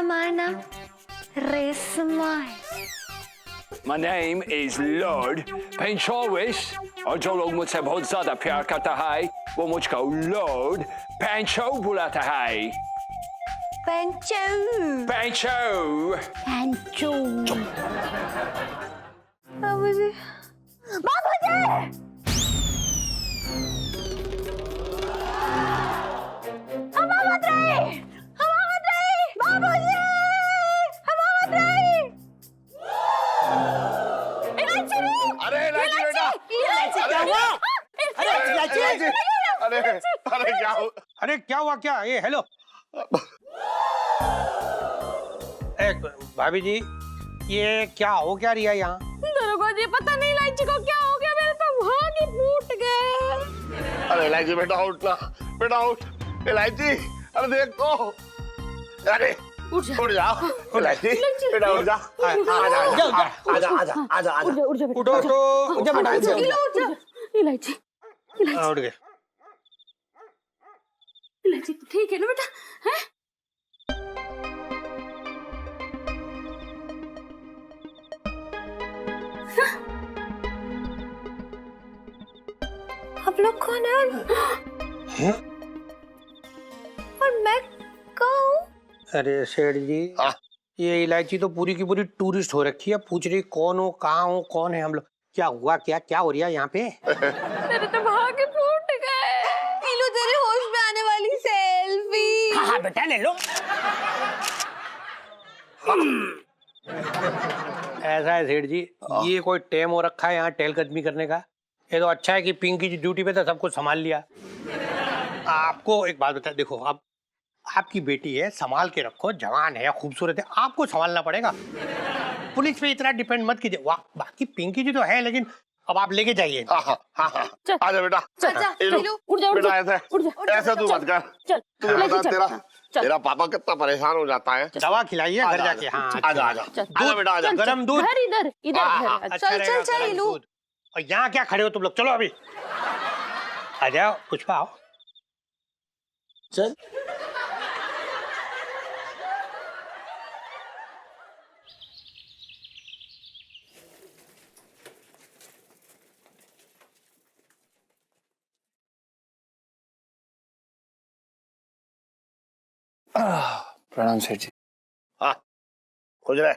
हमारा नाम रेशमा है। My name is Lord Panchovis और जो लोग मुझसे बहुत ज्यादा प्यार करता है वो मुझको लॉर्ड पैंचो बुलाता है। पैंचो पैंचो पैंचो। बाबूजी बाबूजी हवा मत रही, हवा मत रही, बाबूजी हवा मत रही। इलायची नहीं। अरे इलायची बेटा, इलायची अरे क्या हुआ? इलायची, अरे अरे क्या हो? अरे क्या हुआ क्या? ये हेलो भाभी जी, ये क्या हो क्या रही है यहाँ? दरोगा जी पता नहीं इलायची को क्या हो गया, मेरे तो भाग ही फूट गए। अरे इलायची बेटा उठ ना, बेटा उठ, इलायची, अरे देख तो, अरे उठ जाओ, इलायची बेटा उठ जा, आजा आजा आजा आजा, उठ जा उठो उठो, बेटा इलायची उठ गए। इलायची तो ठीक है ना बेटा? हैं? आप लोग कौन है? और मैं कौन? अरे सेठ जी, ये इलायची तो पूरी की पूरी टूरिस्ट हो रखी है, पूछ रही कौन हो, कहाँ हो, कौन है हम लोग। क्या हुआ, क्या क्या हो रहा है यहाँ पे? मेरे तो भाग ही फूट गए। नीलू तेरे होश में आने वाली सेल्फी। हाँ बेटा ले लो। ऐसा है सेठ जी, ये कोई टेम हो रखा है यहाँ टहलकदमी करने का? ये तो अच्छा है कि पिंकी जी ड्यूटी पे था, सब कुछ संभाल लिया। आपको एक बात बता, देखो आप, आपकी बेटी है, संभाल के रखो, जवान है, खूबसूरत है, आपको संभालना पड़ेगा। पुलिस पे इतना डिपेंड मत कीजिए। वाह, बाकी पिंकी जी तो है, लेकिन अब आप लेके जाइए। आजा बेटा, उठ जा बेटा ऐसा तू मत कर, तुझे पता तेरा पापा कितना परेशान हो जाता है। दवा खिलाइए घर जाके। हाँ आजा आजा आजा बेटा आजा, गरम दूध। इधर इधर चल चल चल नीलू। और यहाँ क्या खड़े हो तुम लोग, चलो अभी आ जाओ। पुष्पा आओ, चल प्रणाम सेठ जी। हाँ खुश रहे।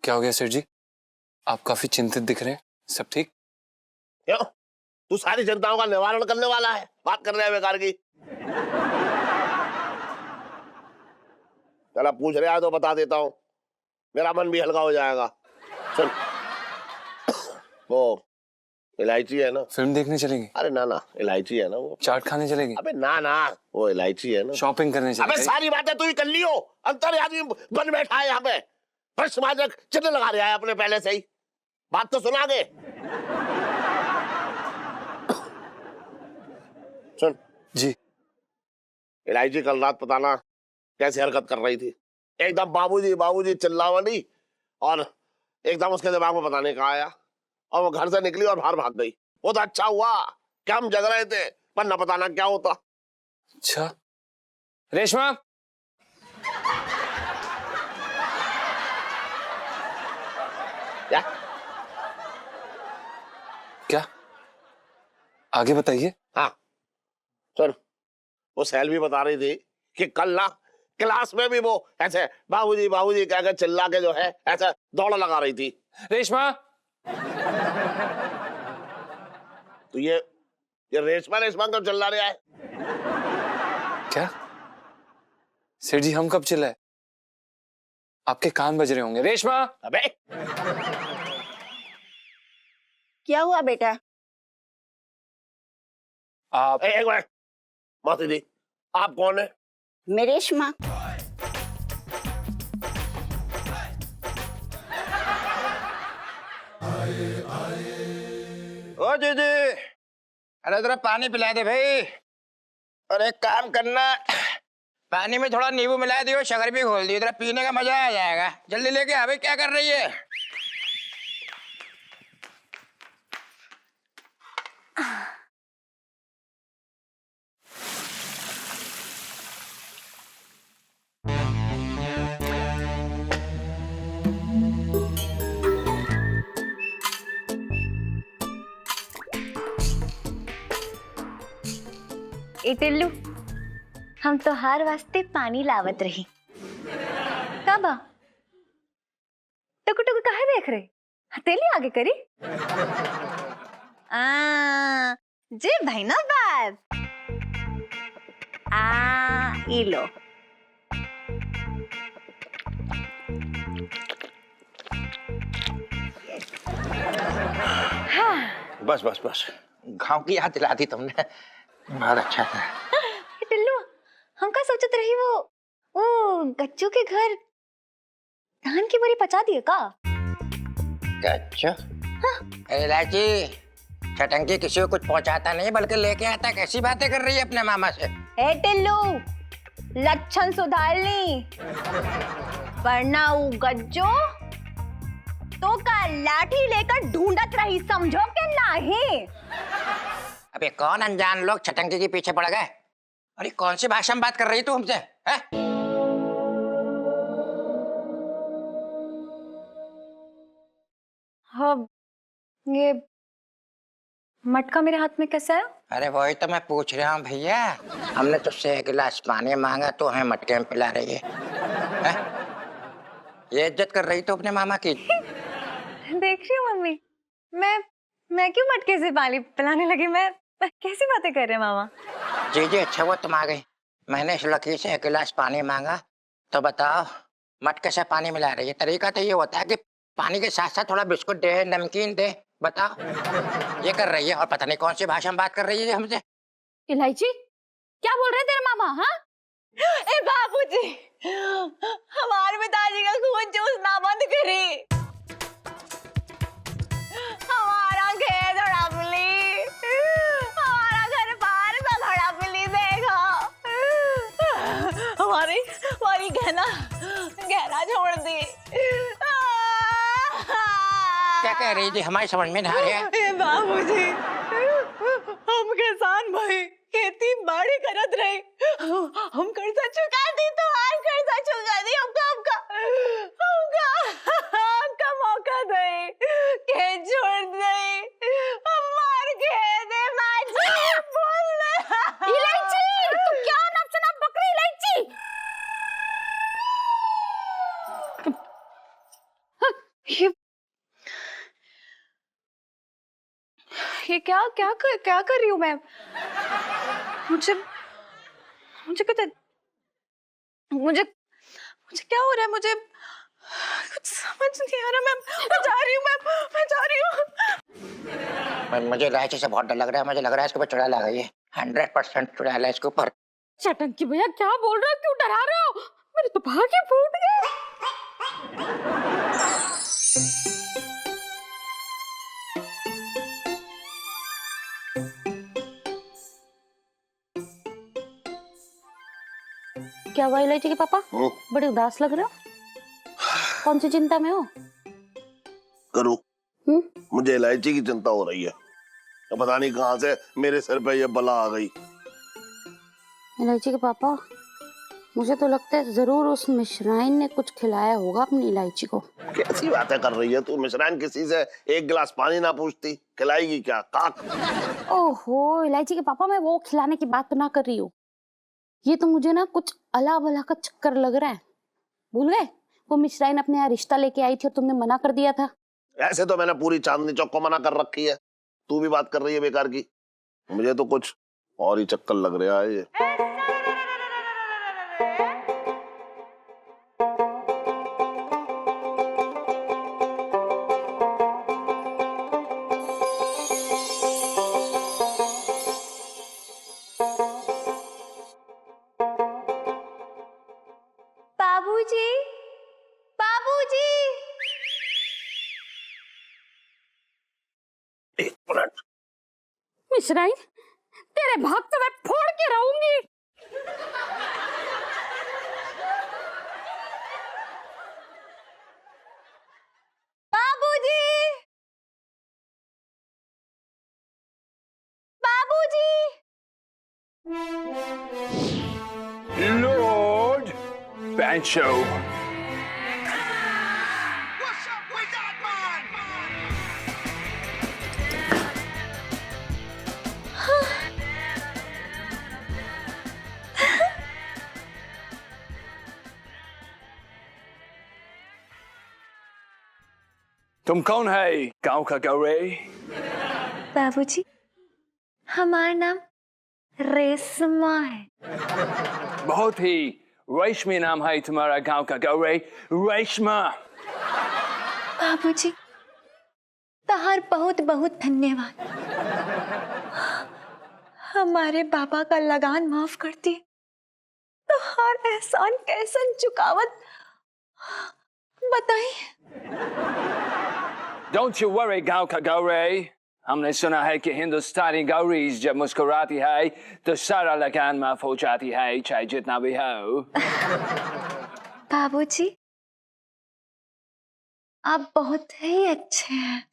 क्या हो गया सेठ जी, आप काफी चिंतित दिख रहे हैं, सब ठीक? क्यों, तू सारी जनताओं का निवारण करने वाला है, बात कर रहे हैं बेकार की। चला पूछ रहे हैं तो बता देता हूँ, मेरा मन भी हल्का हो जाएगा। सुन, वो इलायची है ना, फिल्म देखने चलेंगे? अरे ना ना, इलायची है ना वो। चाट खाने चलेंगे? अबे ना ना, वो इलायची है ना। शॉपिंग करने अबे चलेंगे? सारी बातें तू ही कर लियो, अंतर आदमी बन बैठा है यहाँ पे, फर्स्ट माजक चिन्ह लगा रहा है अपने पहले से ही। बात तो सुना दे। सुन जी। इलायची कल रात पता ना कैसे हरकत कर रही थी, एकदम बाबूजी बाबूजी चिल्लावनी, और एकदम उसके दिमाग में पता नहीं कहाँ आया, और वो घर से निकली और बाहर भाग गई। वो तो अच्छा हुआ कि हम जग रहे थे, पर न पता ना क्या होता। अच्छा रेशमा, क्या क्या आगे बताइए। हाँ सुन, वो सैल भी बता रही थी कि कल ना क्लास में भी वो ऐसे बाबूजी बाबूजी कहकर चिल्ला के जो है ऐसे दौड़ लगा रही थी। रेशमा, तो ये रेशमा रेशमा कब चिल्ला रहा है? क्या सेठ जी, हम कब चिल्लाए? आपके कान बज रहे होंगे। रेशमा, अबे क्या हुआ बेटा? आप एक मिनट मासी जी, आप कौन है? मैं रेशमा। ओ दीदी, अरे जरा पानी पिला दे भाई। और एक काम करना, पानी में थोड़ा नींबू मिला दियो, शक्कर भी घोल दियो, जरा पीने का मजा आ जाएगा। जल्दी लेके आ भाई, क्या कर रही है? ए टिल्लू, हम तो हर वास्ते पानी लावत रही। काबा टुकु टुकु काहे देख रहे? हथेली आगे करी। जी भाई ना बात। ई लो। बस बस बस, गांव की याद दिला दी तुमने, बहुत अच्छा था। टिल्लू, हम का सोचत रही वो गच्चू के घर धान की बोरी पचा दिए का? अच्छा। इलायची, छटंकी किसी को कुछ पहुंचाता नहीं बल्कि लेके आता। कैसी बातें कर रही है अपने मामा से? ए टिल्लू, लक्षण सुधार ली, वरना वो गज्जो तो का लाठी लेकर ढूंढत रही, समझो के नहीं? अबे कौन अनजान लोग छटंकी के पीछे पड़ गए? अरे कौन सी भाषा में बात कर रही तू हमसे? हैं? हाँ, ये मटका मेरे हाथ में कैसा है? अरे वही तो मैं पूछ रहा हूँ भैया। हमने तुझसे 1 गिलास पानी मांगा तो हमें मटके में पिला रही है, हैं? ये इज्जत कर रही तो अपने मामा की। देख रही हूँ मम्मी, मैं क्यों मटके से पानी पिलाने लगी? मैं कैसी बातें कर रहे हैं मामा? जी जी, अच्छा हुआ तुम आ गई। मैंने इस लड़की से 1 गिलास पानी मांगा तो बताओ मटके से पानी मिला रही है। तरीका तो ये होता है कि पानी के साथ साथ थोड़ा बिस्कुट दे, नमकीन दे। बताओ, ये कर रही है और पता नहीं कौन सी भाषा में बात कर रही है हमसे। इलायची, क्या बोल रहे हैं तेरा मामा? हाँ, ए बाबूजी, हमारे पिताजी का खून चूसना बंद करी, हमारा खेत हड़प ली, हमारा घर बार सब हड़प ली। देखो, हमारी गहना छोड़ दी। क्या कह रही थी? हमारी समझ में नहीं आ रही है। ए बाबूजी, हम किसान भाई खेती बाड़ी करत रही, हम कर्जा चुका दी तो आज कर्जा चुका दी। हमका मौका दे के छोड़ दे, हमार के दे माजी बोल। इलायची, तू क्या नचना बकरी? इलायची, ये क्या कर रही हूँ मैं? मुझे क्या हो रहा है? मुझे कुछ समझ नहीं आ रहा। मैं जा रही हूँ। मुझे इलायची से बहुत डर लग रहा है। मुझे लग रहा है इसके ऊपर चुड़ैल आ गई है। 100% चुड़ैल है इसके ऊपर। चटंकी भैया, क्या बोल रहे हो? क्यों डरा रहे हो? मेरे तो भागे फूट गए। क्या हुआ इलायची के पापा? बड़े उदास लग रहे हो, कौन सी चिंता में हो? करूं? मुझे इलायची की चिंता हो रही है। पता नहीं कहां से मेरे सिर पे ये बला आ गई। इलायची के पापा, मुझे तो लगता है जरूर उस मिश्राइन ने कुछ खिलाया होगा अपनी इलायची को। कैसी बातें कर रही है तू? मिश्राइन किसी से 1 गिलास पानी ना पूछती, खिलाएगी क्या? काक। ओहो इलायची के पापा, मैं वो खिलाने की बात तो ना कर रही हूँ। ये तो मुझे ना कुछ अला बला का चक्कर लग रहा है। भूल गए वो मिश्राइन अपने यहाँ रिश्ता लेके आई थी और तुमने मना कर दिया था? ऐसे तो मैंने पूरी चांदनी चौक को मना कर रखी है, तू भी बात कर रही है बेकार की। मुझे तो कुछ और ही चक्कर लग रहा है ये। बाबूजी, बाबूजी। 1 मिनट। मिश्राइन, तेरे भाग तो मैं फोड़ के रहूंगी। बाबूजी, बाबूजी। Lord Pancho. तुम कौन है गांव का गौरे? बाबूजी, हमारा नाम रेशमा है। बहुत ही रेशमी नाम है तुम्हारा गांव का गौरे, रेशमा। बाबूजी, तहार बहुत बहुत धन्यवाद। हमारे बाबा का लगान माफ करती तो हर एहसान कैसन चुकावत बताई। Don't you worry गांव का गौरे, हमने सुना है कि हिंदुस्तानी गौरीज जब मुस्कुराती है तो सारा लगान माफ हो जाती है, चाहे जितना भी हो। बाबूजी, आप बहुत ही अच्छे हैं।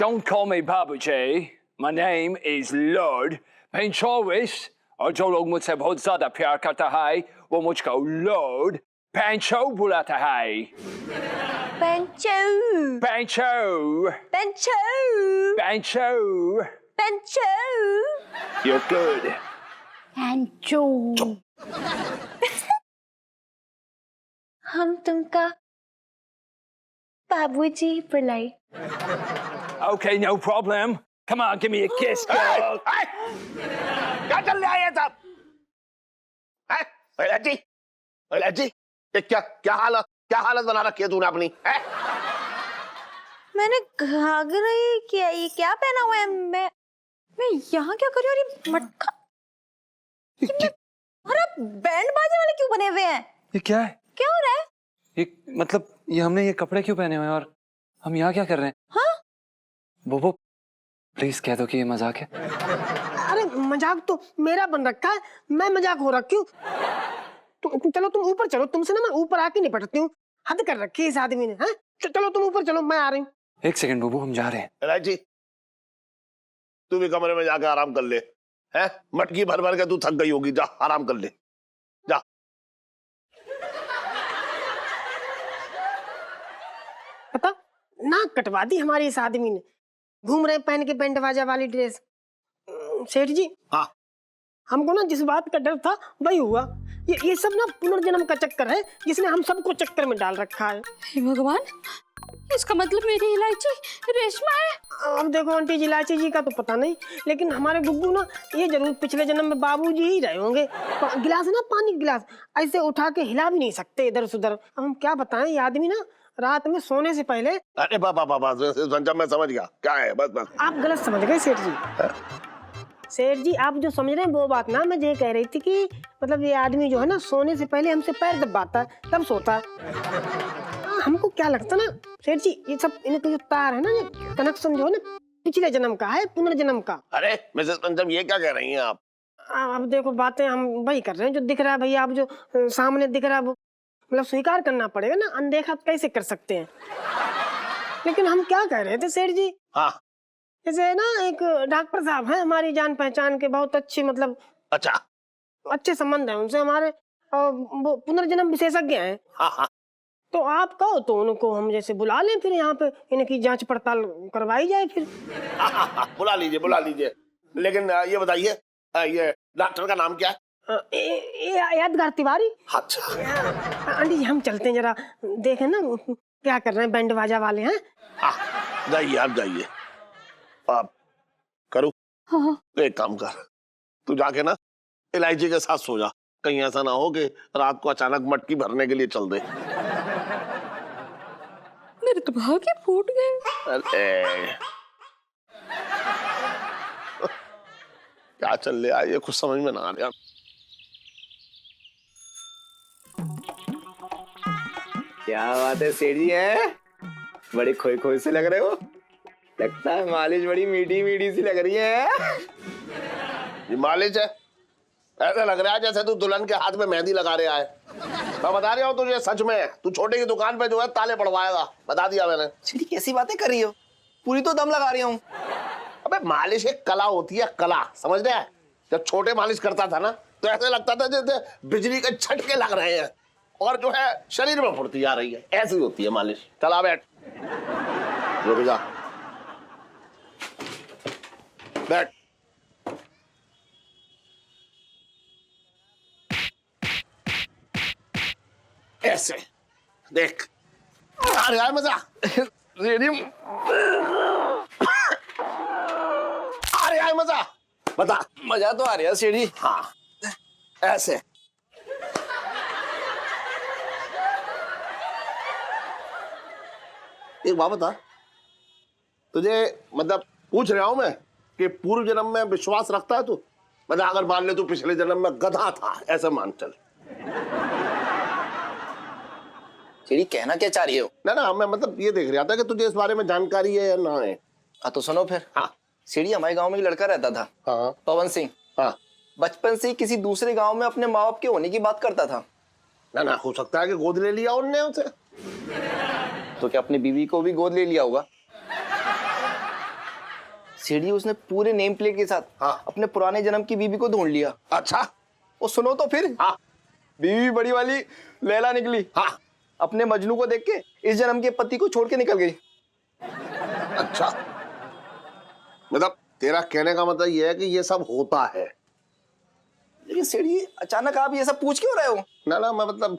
Don't call me बाबूजी, my name is Lord Panchowis, और जो लोग मुझसे बहुत ज्यादा प्यार करता है वो मुझको लॉर्ड पैंचो बुलाता है। पेंचो पैंचो, पेंचो पैंचो। पेंचो You're good. पेंचो। हम तुमका बाबूजी बुलाई। Okay, no problem. Come on, give me a kiss, girl. क्या चल रहा है ये सब? लज्जी, ये क्या हालत बना रखी है तूने अपनी? मैंने घाघरा ही किया, ये क्या पहना हुआ है? मैं यहाँ क्या कर रही हूँ? और ये मटका, और आप बैंड बाजे वाले क्यों बने हुए हैं? ये क्या है? क्या हो रहा है? ये मतलब ये हमने ये कपड़े क्यों पहने हुए हैं और हम यहाँ क्या कर रहे हैं? हाँ? बोबो प्लीज कह दो कि ये मजाक है। अरे मजाक तो मेरा बन रखा है, मैं मजाक हो रखी हूँ। चलो तुम ऊपर चलो, तुमसे ना मैं ऊपर आके निपटती हूँ। हद कर रखी है इस आदमी ने। हाँ चलो तुम ऊपर चलो, मैं आ रही हूँ। एक सेकंड बोबो, हम जा रहे हैं। इलायची, तू भी कमरे में जाकर आराम कर ले। हैं? मटकी भर भर के तू थक गई होगी, जा आराम कर ले, जा। पता नाक कटवा दी हमारी इस आदमी ने। घूम रहे पहन के बैंड बाजा वाली ड्रेस। सेठ जी, हाँ हमको ना जिस बात का डर था वही हुआ। ये सब ना पुनर्जन्म का चक्कर है जिसने हम सबको चक्कर में डाल रखा है। हे भगवान, इसका मतलब मेरी इलायची रेशमा है। अब देखो आंटी जी, इलायची जी का तो पता नहीं, लेकिन हमारे गुग्गू ना ये जरूर पिछले जन्म में बाबूजी ही रहे होंगे। गिलास है ना, पानी गिलास ऐसे उठा के हिला भी नहीं सकते इधर से उधर। अब हम क्या बताएं, ये आदमी ना रात में सोने से पहले। अरे बाबा जब मैं समझ गया क्या है, बस आप गलत समझ गए सेठ जी। सेठ जी आप जो समझ रहे हैं वो बात ना, मैं ये कह रही थी कि मतलब ये आदमी जो है ना सोने से पहले हमसे पैर दबाता है तब सोता है। हमको क्या लगता ना सेठ जी, ये सब इनके जो तार है ना, ये कनेक्शन जो है ना पिछले जन्म का है, पुनर्जन्म का। अरे मिसेस पंचम, ये क्या कह रही हैं आप? अब देखो बातें हम वही कर रहे हैं जो दिख रहा है भैया। आप जो सामने दिख रहा है वो मतलब स्वीकार करना पड़ेगा ना, अनदेखा कैसे कर सकते हैं। लेकिन हम क्या कह रहे थे सेठ जी, हाँ जैसे ना एक डॉक्टर साहब हैं हमारी जान पहचान के, बहुत अच्छी मतलब अच्छा, अच्छे संबंध है उनसे हमारे, और वो पुनर्जन्म विशेषज्ञ हैं। हाँ तो आप कहो तो उनको हम जैसे बुला लें, फिर यहाँ पे इनकी जांच पड़ताल करवाई जाए फिर। हाँ, बुला लीजिए। लेकिन ये बताइए, ये डॉक्टर का नाम क्या है? यादगार तिवारी। अच्छा आंटी जी हम चलते हैं, जरा देखें ना क्या कर रहे हैं बैंड बाजा वाले हैं। हाँ, जाइए आप जाइए। आप करो, एक काम कर, तू जाके ना इलायची के साथ सो जा, कहीं ऐसा ना हो कि रात को अचानक मटकी भरने के लिए चल दे। मेरे तो भागे फूट गए। अरे क्या चल रहा है, ये कुछ समझ में ना आ रहा। क्या बात है सेठ जी, है बड़े खोए खोए से लग रहे हो। लगता है मालिश बड़ी मीठी मीठी सी लग रही है। ये मालिश है? ऐसा लग रहा है जैसे तू दुल्हन के हाथ में मेहंदी लगा रहा है। मैं बता रहा हूँ तुझे, सच में तू छोटे की दुकान पे जो है ताले पड़वाएगा, बता दिया मैंने। सेठ कैसी बातें कर रही हो, पूरी तो दम लगा रही हूँ। अबे मालिश एक कला होती है, कला, समझ रहे हैं? जब छोटे मालिश करता था ना तो ऐसे लगता था जैसे बिजली के झटके लग रहे हैं और जो है शरीर में फुर्ती आ रही है, ऐसी होती है मालिश। चला बैठ, रुक जा, बैठ। ऐसे देख, अरे यार मजा रेडी अरे यार मजा बता। मजा तो आ रहा है सीढ़ी। हाँ ऐसे एक बात बता, तुझे मतलब पूछ रहा हूं मैं कि पूर्व जन्म में विश्वास रखता है तू? मतलब अगर मान ले तू पिछले जन्म में गधा था, ऐसा मान चल। सीढ़ी कहना क्या चाह रही हो? ना मैं मतलब ये देख रहा था कि तुझे इस बारे में जानकारी है या ना है। हाँ तो सुनो फिर। हाँ सीढ़ी, हमारे गांव में एक लड़का रहता था, हाँ पवन सिंह। हाँ बचपन से ही किसी दूसरे गांव में अपने माँ बाप के होने की बात करता था। ना हो सकता है कि गोद ले लिया उनने उसे। तो क्या अपनी बीवी को भी गोद ले लिया होगा? सीढ़ी, उसने पूरे नेम प्लेट के साथ हाँ। अपने पुराने जन्म की बीवी को ढूंढ लिया। अच्छा वो सुनो तो फिर। हाँ बीवी बड़ी वाली लैला निकली। हाँ अपने मजनू को देख के इस जन्म के पति को छोड़ के निकल गई। अच्छा, मतलब तेरा कहने का मतलब ये है कि ये सब होता है। लेकिन सीढ़ी, अचानक आप ये सब पूछ क्यों रहे हो? ना मैं मतलब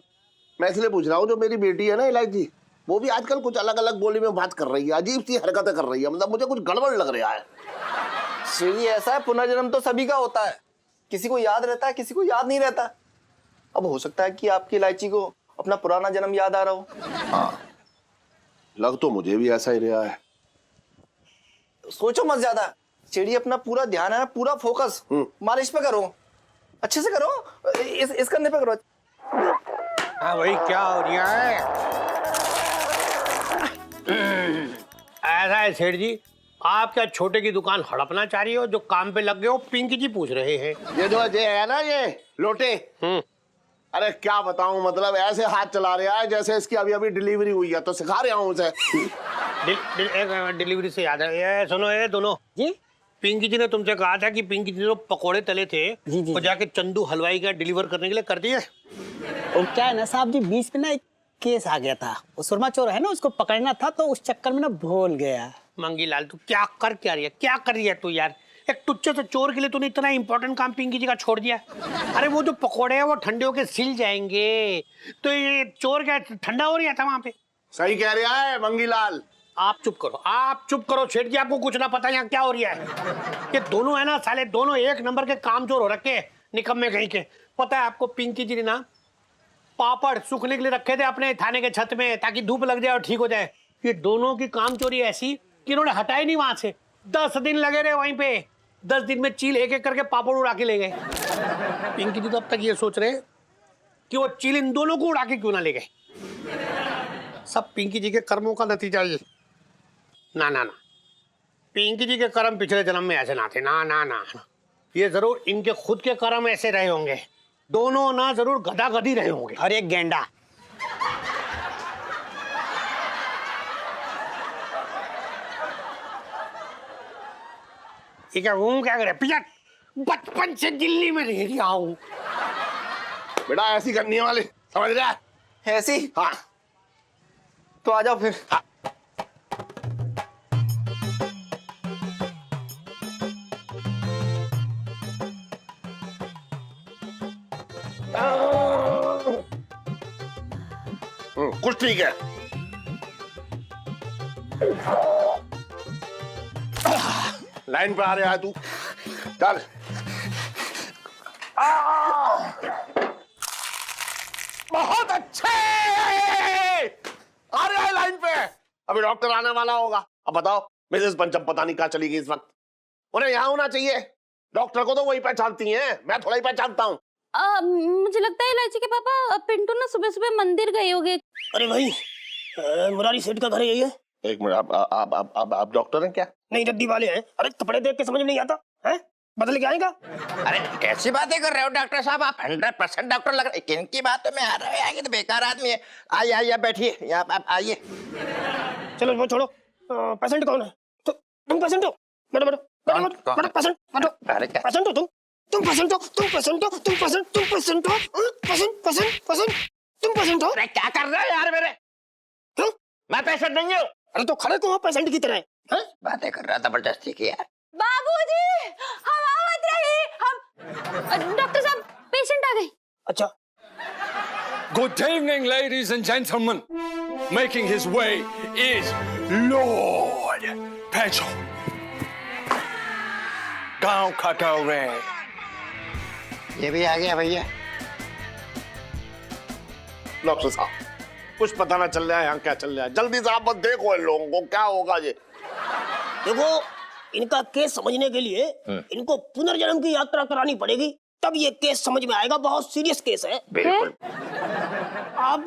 मैं इसलिए पूछ रहा हूँ, जो मेरी बेटी है ना इलायची, वो भी आजकल कुछ अलग अलग बोली में बात कर रही है, अजीब सी हरकतें कर रही है, मतलब मुझे कुछ गड़बड़ लग रहा है। सीढ़ी, ऐसा है, पुनर्जन्म तो सभी का होता है। किसी को याद रहता है, किसी को याद नहीं रहता। अब हो सकता है कि आपकी इलायची को अपना पुराना जन्म याद आ रहा हो। हाँ लग तो मुझे भी ऐसा ही रहा है। सोचो मत ज्यादा। सीढ़ी, अपना पूरा ध्यान है ना, पूरा फोकस मालिश पे करो, अच्छे से करो, इस कंधे पे करो। हाँ भाई, क्या हो रहा है? ऐसा है सेठ जी, आप क्या छोटे की दुकान हड़पना चाह रही हो? जो काम पे लग गए हो पिंकी जी पूछ रहे हैं। ये जो है ना ये लोटे, अरे क्या बताऊं, मतलब ऐसे हाथ चला रहा है जैसे इसकी अभी अभी डिलीवरी हुई है, तो सिखा रहा हूँ उसे। डिलीवरी से याद है, ये सुनो, ये दोनों जी, पिंकी जी ने तुमसे कहा था कि पिंकी जी जो पकोड़े तले थे वो जाके चंदू हलवाई का डिलीवर करने के लिए कर दिए। और क्या है ना साहब जी, बीच में ना एक केस आ गया था, वो सुरमा चोर है ना, उसको पकड़ना था, तो उस चक्कर में ना भूल गया। मंगीलाल, तू क्या कर रही है तू यार? एक टुच्चे से चोर के लिए तूने इतना इंपॉर्टेंट काम पिंकी जी का छोड़ दिया। अरे वो जो पकोड़े हैं वो ठंडे होके सिल जाएंगे, तो ये चोर क्या ठंडा हो रहा था वहां पे? सही कह रहा है मंगीलाल। आप चुप करो सेठ जी, आपको कुछ ना पता यहाँ क्या हो रहा है। ये दोनों है ना साले, दोनों एक नंबर के कामचोर हो रखे, निकम्मे कहीं के। पता है आपको, पिंकी जी ने ना पापड़ सूखने के लिए रखे थे अपने थाने के छत में, ताकि धूप लग जाए और ठीक हो जाए। ये दोनों की कामचोरी ऐसी कि इन्होंने हटाई नहीं वहां से। 10 दिन लगे रहे वहीं पे। 10 दिन में चील एक एक करके पापड़ उड़ा के ले गए। पिंकी जी तो अब तक ये सोच रहे कि वो चील इन दोनों को उड़ा के क्यों ना ले गए। सब पिंकी जी के कर्मों का नतीजा ये। ना पिंकी जी के कर्म पिछले जन्म में ऐसे ना थे। ना ये जरूर इनके खुद के कर्म ऐसे रहे होंगे। दोनों ना जरूर गधा गधी रहे होंगे। और एक गेंडा। ये क्या घूम क्या करे पिया? बचपन से दिल्ली में रह रहा हूँ। बेटा ऐसी करनी है वाली, समझ रहा है? ऐसी? हाँ तो आ जाओ फिर। हाँ। कुछ ठीक है। लाइन पे आ रहा है तू, चल। बहुत अच्छे, आ रहा है लाइन पे। अभी डॉक्टर आने वाला होगा। अब बताओ मिसेस पंचम पता नहीं कहाँ चली गई इस वक्त। उन्हें यहाँ होना चाहिए। डॉक्टर को तो वही पहचानती हैं, मैं थोड़ा ही पहचानता हूँ। मुझे लगता है इलायची के पापा पिंटू ना सुबह सुबह मंदिर गए होंगे। अरे भाई, मुरारी सेठ का घर यही है। एक मिनट, आप डॉक्टर हैं क्या? नहीं, रद्दी वाले हैं। अरे कपड़े देख के समझ नहीं आता है, बदल के आएगा। अरे कैसी बातें कर रहे हो डॉक्टर साहब, आप 100% डॉक्टर लग रहे हैं। किनकी बातों में आ रहे हो? आगे तो बेकार आदमी है। आइए बैठिए, यहाँ आप आइए। चलो वो छोड़ो, पेशेंट कौन है? तो तुम पेशेंट हो? बैठो पेशेंट, पेशेंट हो तुम पेशेंट हो, तुम पेशेंट हो। अरे क्या कर रहे हो यार मेरे? क्यों? मैं पेशेंट नहीं हूँ। अरे तो खड़े क्यों हो पेशेंट की तरह? हैं? बातें कर रहा था जबरदस्ती की यार। बाबूजी, हम आवत रही। हम डॉक्टर साहब, पेशेंट आ गई। अच्छा, Good evening, ladies and gentlemen. making his way is Lord Pancho. गांव का गौरे। ये भी आ गया भैया। डॉक्टर साहब, कुछ पता ना चल रहा है यहाँ क्या चल रहा है। जल्दी से आप बस देखो इन लोगों को क्या होगा ये। देखो, इनका केस समझने के लिए इनको पुनर्जन्म की यात्रा करानी पड़ेगी, तब ये केस समझ में आएगा। बहुत सीरियस केस है। बिल्कुल। आप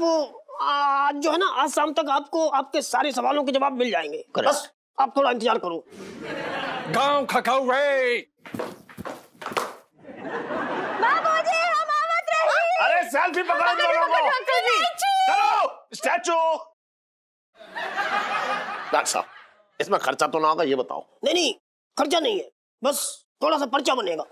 आज जो है ना, आज शाम तक आपको आपके सारे सवालों के जवाब मिल जाएंगे। बस आप थोड़ा इंतजार करो। गांव का गौरे। बाबूजी, हम आवत रही। अरे सेल्फी पकड़ो दोनों को। चलो स्टैचू। डॉक्टर साहब, इसमें खर्चा तो ना होगा ये बताओ। नहीं, खर्चा नहीं है, बस थोड़ा सा पर्चा बनेगा।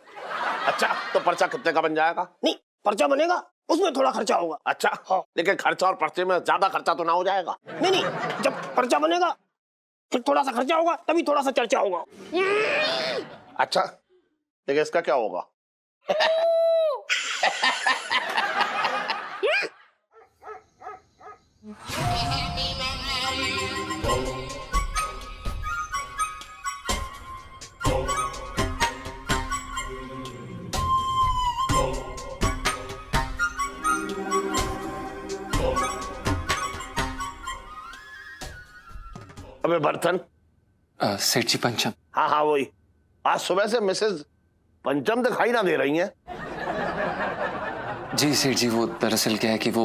अच्छा, तो पर्चा कितने का बन जाएगा? नहीं, पर्चा बनेगा, उसमें थोड़ा खर्चा होगा। अच्छा, हाँ। लेकिन खर्चा और पर्चे में ज्यादा खर्चा तो ना हो जाएगा? नहीं, जब पर्चा बनेगा फिर थोड़ा सा खर्चा होगा, तभी थोड़ा सा चर्चा होगा। अच्छा, लेकिन इसका क्या होगा? अबे बर्तन। सेठ जी पंचम। हाँ हाँ वही। आज सुबह से मिसेज पंचम दिखाई ना दे रही हैं। जी सेठ जी, वो दरअसल क्या है कि वो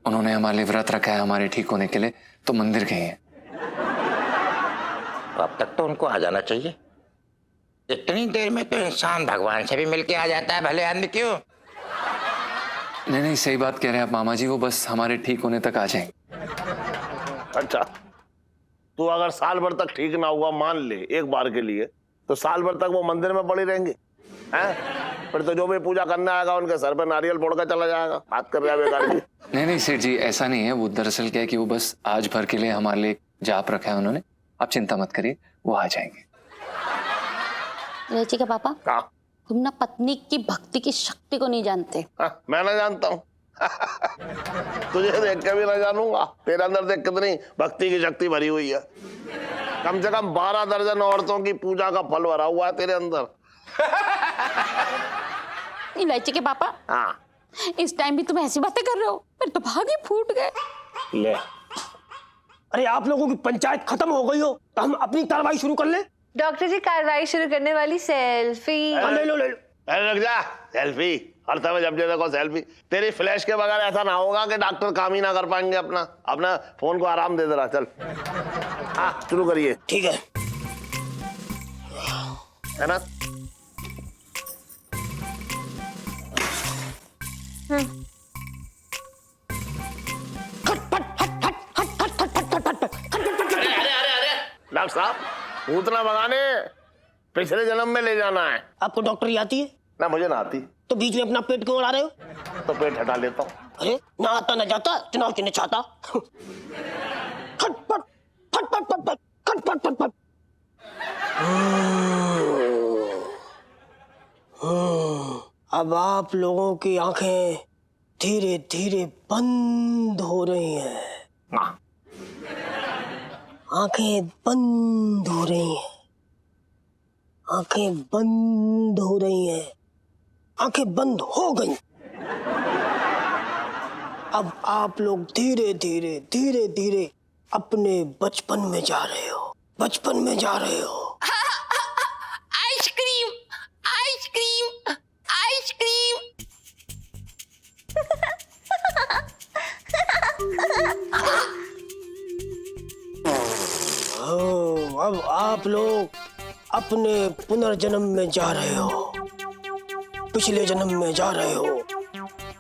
उन्होंने हमारे लिए व्रत रखा है हमारे ठीक होने के लिए, तो मंदिर गए हैं। अब तक तो उनको आ जाना चाहिए। इतनी देर में तो इंसान भगवान से भी मिलके आ जाता है, भले आदमी क्यों। नहीं, सही बात कह रहे हैं आप मामा जी, वो बस हमारे ठीक होने तक आ जाएंगे। अच्छा, तू अगर साल भर तक ठीक ना हुआ मान ले एक बार के लिए, तो साल भर तक वो मंदिर में पड़ी रहेंगी हैं? फिर तो जो भी पूजा करने आएगा उनके सर पे नारियल फोड़ कर चला जाएगा। बात कर रहा है बेकार की। नहीं सेठ जी, ऐसा नहीं है। वो दरअसल क्या है कि वो बस आज भर के लिए हमारे लिए जाप रखा है उन्होंने। आप चिंता मत करिए, वो आ जाएंगे। इलायची के पापा, हाँ तुम ना पत्नी की भक्ति की शक्ति को नहीं जानते। हाँ, मैं ना जानता हूँ। तुझे देख के भी ना जानूंगा। तेरे अंदर देख कितनी भक्ति की शक्ति भरी हुई है। कम से कम 12 दर्जन औरतों की पूजा का फल भरा हुआ है तेरे अंदर। इलायची के पापा, हाँ, इस टाइम भी तुम ऐसी बातें कर रहे हो, फिर तो भाग ही फूट गए। ले। अरे आप लोगों की पंचायत खत्म हो गई हो तो हम अपनी कार्रवाई शुरू कर ले। डॉक्टर जी, कार्रवाई शुरू करने वाली सेल्फी। ले लो। अरे रुक जा, सेल्फी हर समय जब देखो सेल्फी। तेरी फ्लैश के बगैर ऐसा ना होगा कि डॉक्टर काम ही ना कर पाएंगे। अपना फोन को आराम दे रहा। चल हाँ, शुरू करिए। ठीक है ना? डॉक्टर साहब, भूतना भगाने पिछले जन्म में ले जाना है। आपको डॉक्टरी आती है? ना, मुझे ना आती। तो बीच में अपना पेट क्यों उड़ा रहे हो? तो पेट हटा लेता हूँ। अरे ना आता ना जाता, चुनाव चिन्ह छाता। खटपट खटपट खटपट खटपट खटपट। अब आप लोगों की आंखें धीरे धीरे बंद हो रही हैं। आंखें बंद हो रही हैं। आंखें बंद हो रही हैं। आंखें बंद हो गई। अब आप लोग धीरे धीरे धीरे धीरे अपने बचपन में जा रहे हो। बचपन में जा रहे हो। Ice cream, ice cream, ice cream. अब आप लोग अपने पुनर्जन्म में जा रहे हो। पिछले जन्म में जा रहे हो।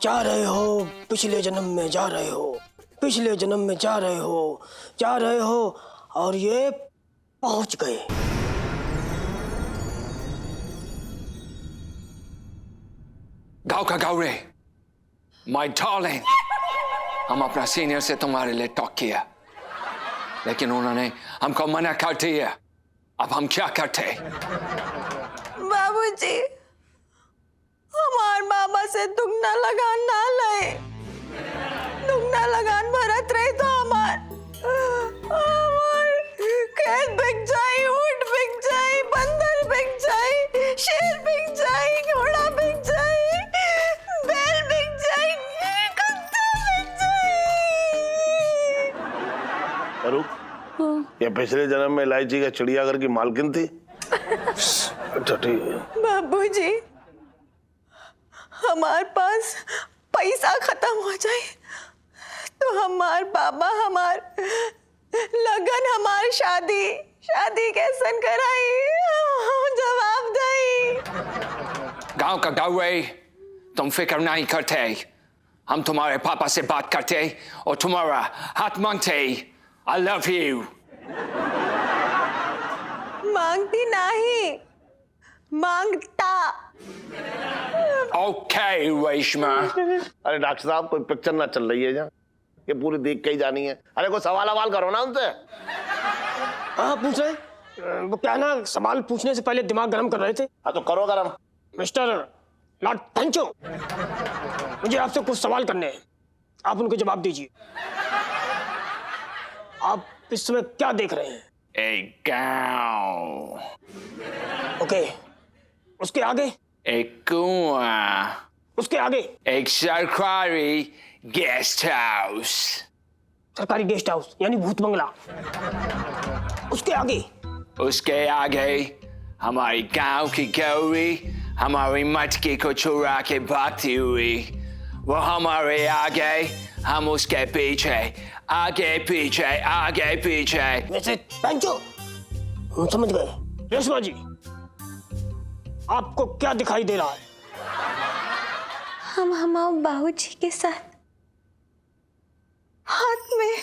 जा रहे हो, पिछले जन्म में जा रहे हो। पिछले जन्म में जा रहे हो। जा रहे हो और ये पहुंच गए। गाँव का गौरे, माय डार्लिंग, हम अपना सीनियर से तुम्हारे लिए टॉक किया, लेकिन उन्होंने हमको मना कर दिया। अब हम क्या करते? बाबूजी, हमार मामा से दुगना लगान ना लए। दुगना लगान भरत रहे तो हमार ये पिछले जन्म में इलायची का चिड़ियाघर की मालकिन थी। अच्छा ठीक है। बाबूजी, हमारे पास पैसा खत्म हो जाए तो हमार बाबा हमार लगन हमार शादी कैसन कराई, जवाब दई। गांव का गौरे, तुम फिक्र नहीं करते। हम तुम्हारे पापा से बात करते और तुम्हारा हाथ मांगते। I love you. मांगती नहीं, मांगता। ओके रेशमा। अरे डॉक्टर साहब, कोई पिक्चर ना चल रही है जहाँ, ये पूरी देख के ही जानी है। अरे कोई सवाल करो ना उनसे। हाँ पूछ रहे। वो क्या ना, सवाल पूछने से पहले दिमाग गर्म कर रहे थे। हाँ तो करो गरम। मिस्टर लॉर्ड पेंचो, मुझे आपसे कुछ सवाल करने हैं, आप उनके जवाब दीजिए। आप इस समय क्या देख रहे हैं? एक गांव, ओके, उसके आगे? एक कुआं, उसके आगे? एक सरकारी गेस्ट हाउस। सरकारी गेस्ट हाउस यानी भूत बंगला। उसके आगे? उसके आगे हमारी गांव की गौरी हमारी मटकी को चुरा के भागती हुई। वो हमारे आगे, हम उसके पीछे, आगे पीछे आगे पीछे। वैसे पेंचो, हम समझ गए। रेशमा जी, आपको क्या दिखाई दे रहा है? हम हमारे बाबूजी के साथ हाथ में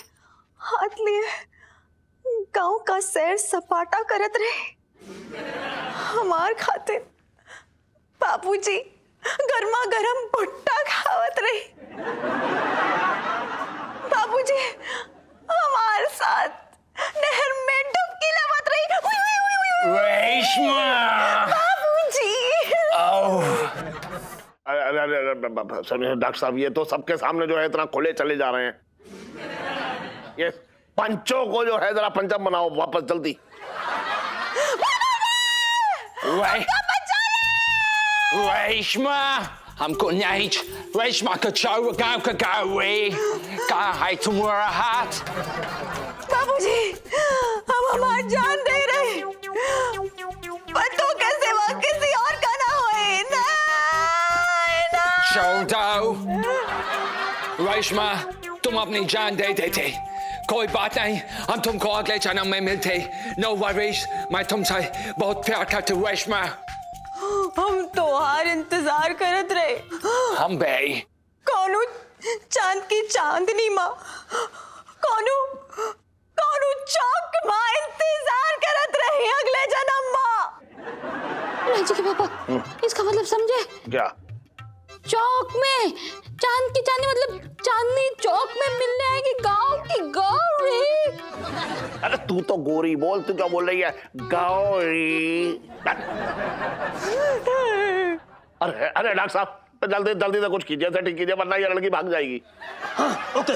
हाथ लिए गांव का सैर सपाटा करत रहे। हमार खातिर बाबूजी गर्मा गर्म भुट्टा खावत रहे। बाबूजी हमारे साथ नहर में डुबकी लगावत रही। उई, उई, उई, उई, उई। रेशमा। बाबूजी। अरे डॉक्टर साहब, ये तो सबके सामने जो है इतना खुले चले जा रहे हैं। ये पंचों को जो है जरा पंचम बनाओ वापस जल्दी। रेशमा, हमको नहीं। रेशमा का चौरा गांव का गौरी, कहाँ है तुम्हारा हाथ? बाबूजी, हम हमारी जान दे रहे, बच्चों के सिवा किसी और का ना होए। छोड़ दो रेशमा, तुम अपनी जान दे देते। कोई बात नहीं, हम तुमको अगले जन्म में मिलते। नो वरीज, मैं तुमसे बहुत प्यार करती हूँ रेशमा। हम तो हर इंतजार करत रहे। हम बे कौनो चांद की चांदनी माँ, कौनो चौक माँ इंतजार करत रहे अगले जन्म माँ। इलायची के पापा, इसका मतलब समझे? क्या? चौक में चांद की चांदनी, मतलब चांदनी चौक में मिलने आएगी गांव की गौरी। अरे तू तो गोरी बोल, तू क्या बोल रही है? गौरी। अरे अरे डॉक्टर साहब, जल्दी जल्दी से कुछ कीजिए, सेटिंग कीजिए, वरना ये लड़की भाग जाएगी। हाँ, okay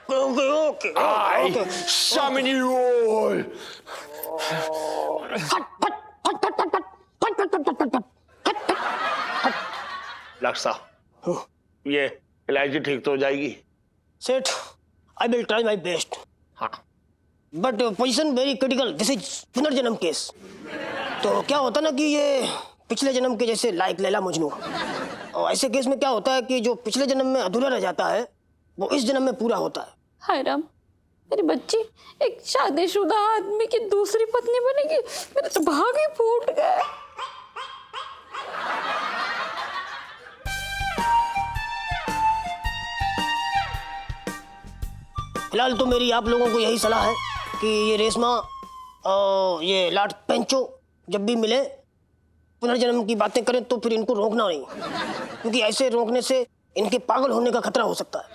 okay okay I okay. summon you all। Doctor साहब, ये इलायची ठीक तो हो जाएगी? सेठ, I will try my best. हाँ। But position very critical, this is पुनर्जन्म केस। तो क्या होता ना कि ये पिछले जन्म के जैसे लाइक लैला मजनू, और ऐसे केस में क्या होता है कि जो पिछले जन्म में अधूरा रह जाता है वो इस जन्म में पूरा होता है। हाय राम, मेरी बच्ची एक शादीशुदा आदमी की दूसरी पत्नी बनेगी। मेरे तो भाग ही फूट गए। फिलहाल तो मेरी आप लोगों को यही सलाह है कि ये रेशमा और ये लॉर्ड पेंचो जब भी मिले पुनर्जन्म की बातें करें तो फिर इनको रोकना नहीं, क्योंकि ऐसे रोकने से इनके पागल होने का खतरा हो सकता है।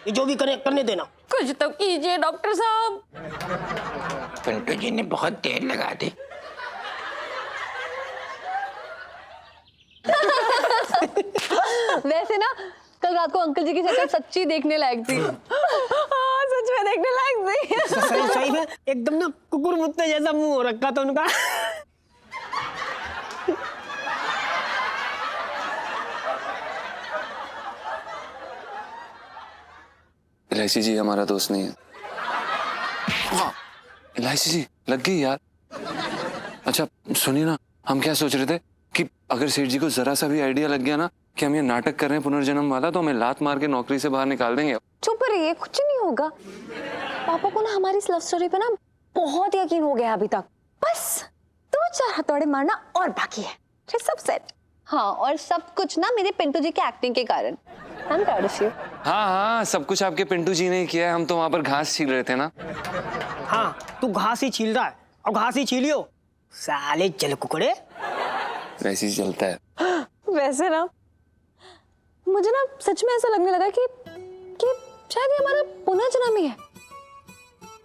ये जो भी करें करने देना। कुछ तो कीजिए डॉक्टर साहब। पिंटू जी ने बहुत देर लगा दी। वैसे ना कल रात को अंकल जी की शक्ल सच्ची देखने लायक थी। हाँ, सच में देखने लायक थी। सही सही में एकदम ना कुकुर मुत्ते जैसा मुंह हो रखा था उनका। इलायची जी हमारा दोस्त नहीं है। इलायची जी लग गई यार। अच्छा सुनिए ना, हम क्या सोच रहे थे कि अगर सेठ जी को जरा सा भी आइडिया लग गया ना कि हम ये नाटक कर रहे हैं पुनर्जन्म वाला, तो हमें लात मार के नौकरी से बाहर निकाल देंगे। चुप रहिए, कुछ नहीं होगा। पापा को ना हमारी इस लव स्टोरी पे ना बहुत यकीन हो गया अभी तक। बस 2-4 हथौड़े मारना और बाकी है, फिर सब सेट। हाँ, और सब कुछ ना मेरे पिंटू जी के एक्टिंग के कारण। I'm proud of you। हाँ हाँ, सब कुछ आपके पिंटू जी ने किया है, हम तो वहां पर घास छील रहे थे ना। हाँ, तू घास ही छील रहा है और घास ही छीलियो साले चल कुकड़े। वैसे ही चलता है। वैसे ना मुझे ना सच में ऐसा लगने लगा कि शायद ये हमारा पुनर्जन्म ही है।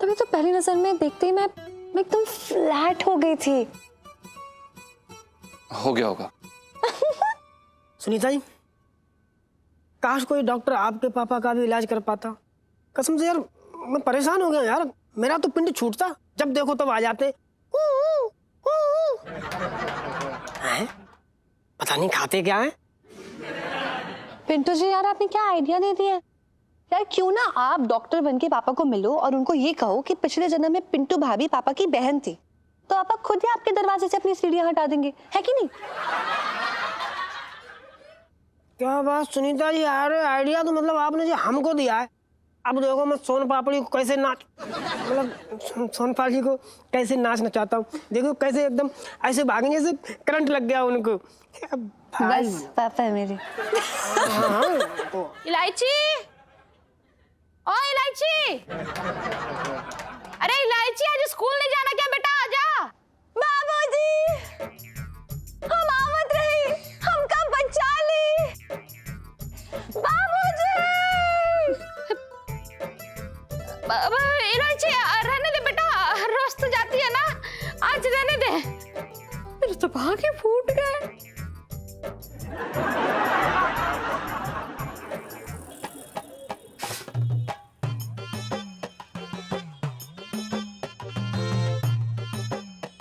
तभी तो पहली नजर में देखते ही मैं एकदम फ्लैट हो गई थी। हो गया होगा। सुनीता जी, काश कोई डॉक्टर आपके पापा का भी इलाज कर पाता। कसम से यार मैं परेशान हो गया यार, मेरा तो पिंड छूटता, जब देखो तब आ जाते। हैं? पता नहीं खाते क्या है। पिंटू जी यार, आपने क्या आइडिया दे दिया यार। क्यों ना आप डॉक्टर बन के पापा को मिलो और उनको ये कहो कि पिछले जन्म में पिंटू भाभी पापा की बहन थी, तो पापा खुद ही आपके दरवाजे से अपनी सीढ़ियां हटा देंगे, है कि नहीं? क्या बात सुनीता जी, यार आइडिया तो मतलब आपने जो हमको दिया है। अब देखो मैं सोन पापड़ी को कैसे नाच, मतलब सोन पापड़ी को कैसे नाचना चाहता हूँ। देखो कैसे एकदम ऐसे भागेंगे जैसे करंट लग गया उनको। बस पापा है मेरे। इलायची, ओ इलायची, अरे इलायची आज स्कूल नहीं जाना क्या बेटा? आजा। बाबूजी, हम आवत रहे, हमका बचा ली। बाबूजी। इलायची रहने दे बेटा, रोज तो जाती है ना, आज रहने दे। मेरे तो भाग ही फूट गए।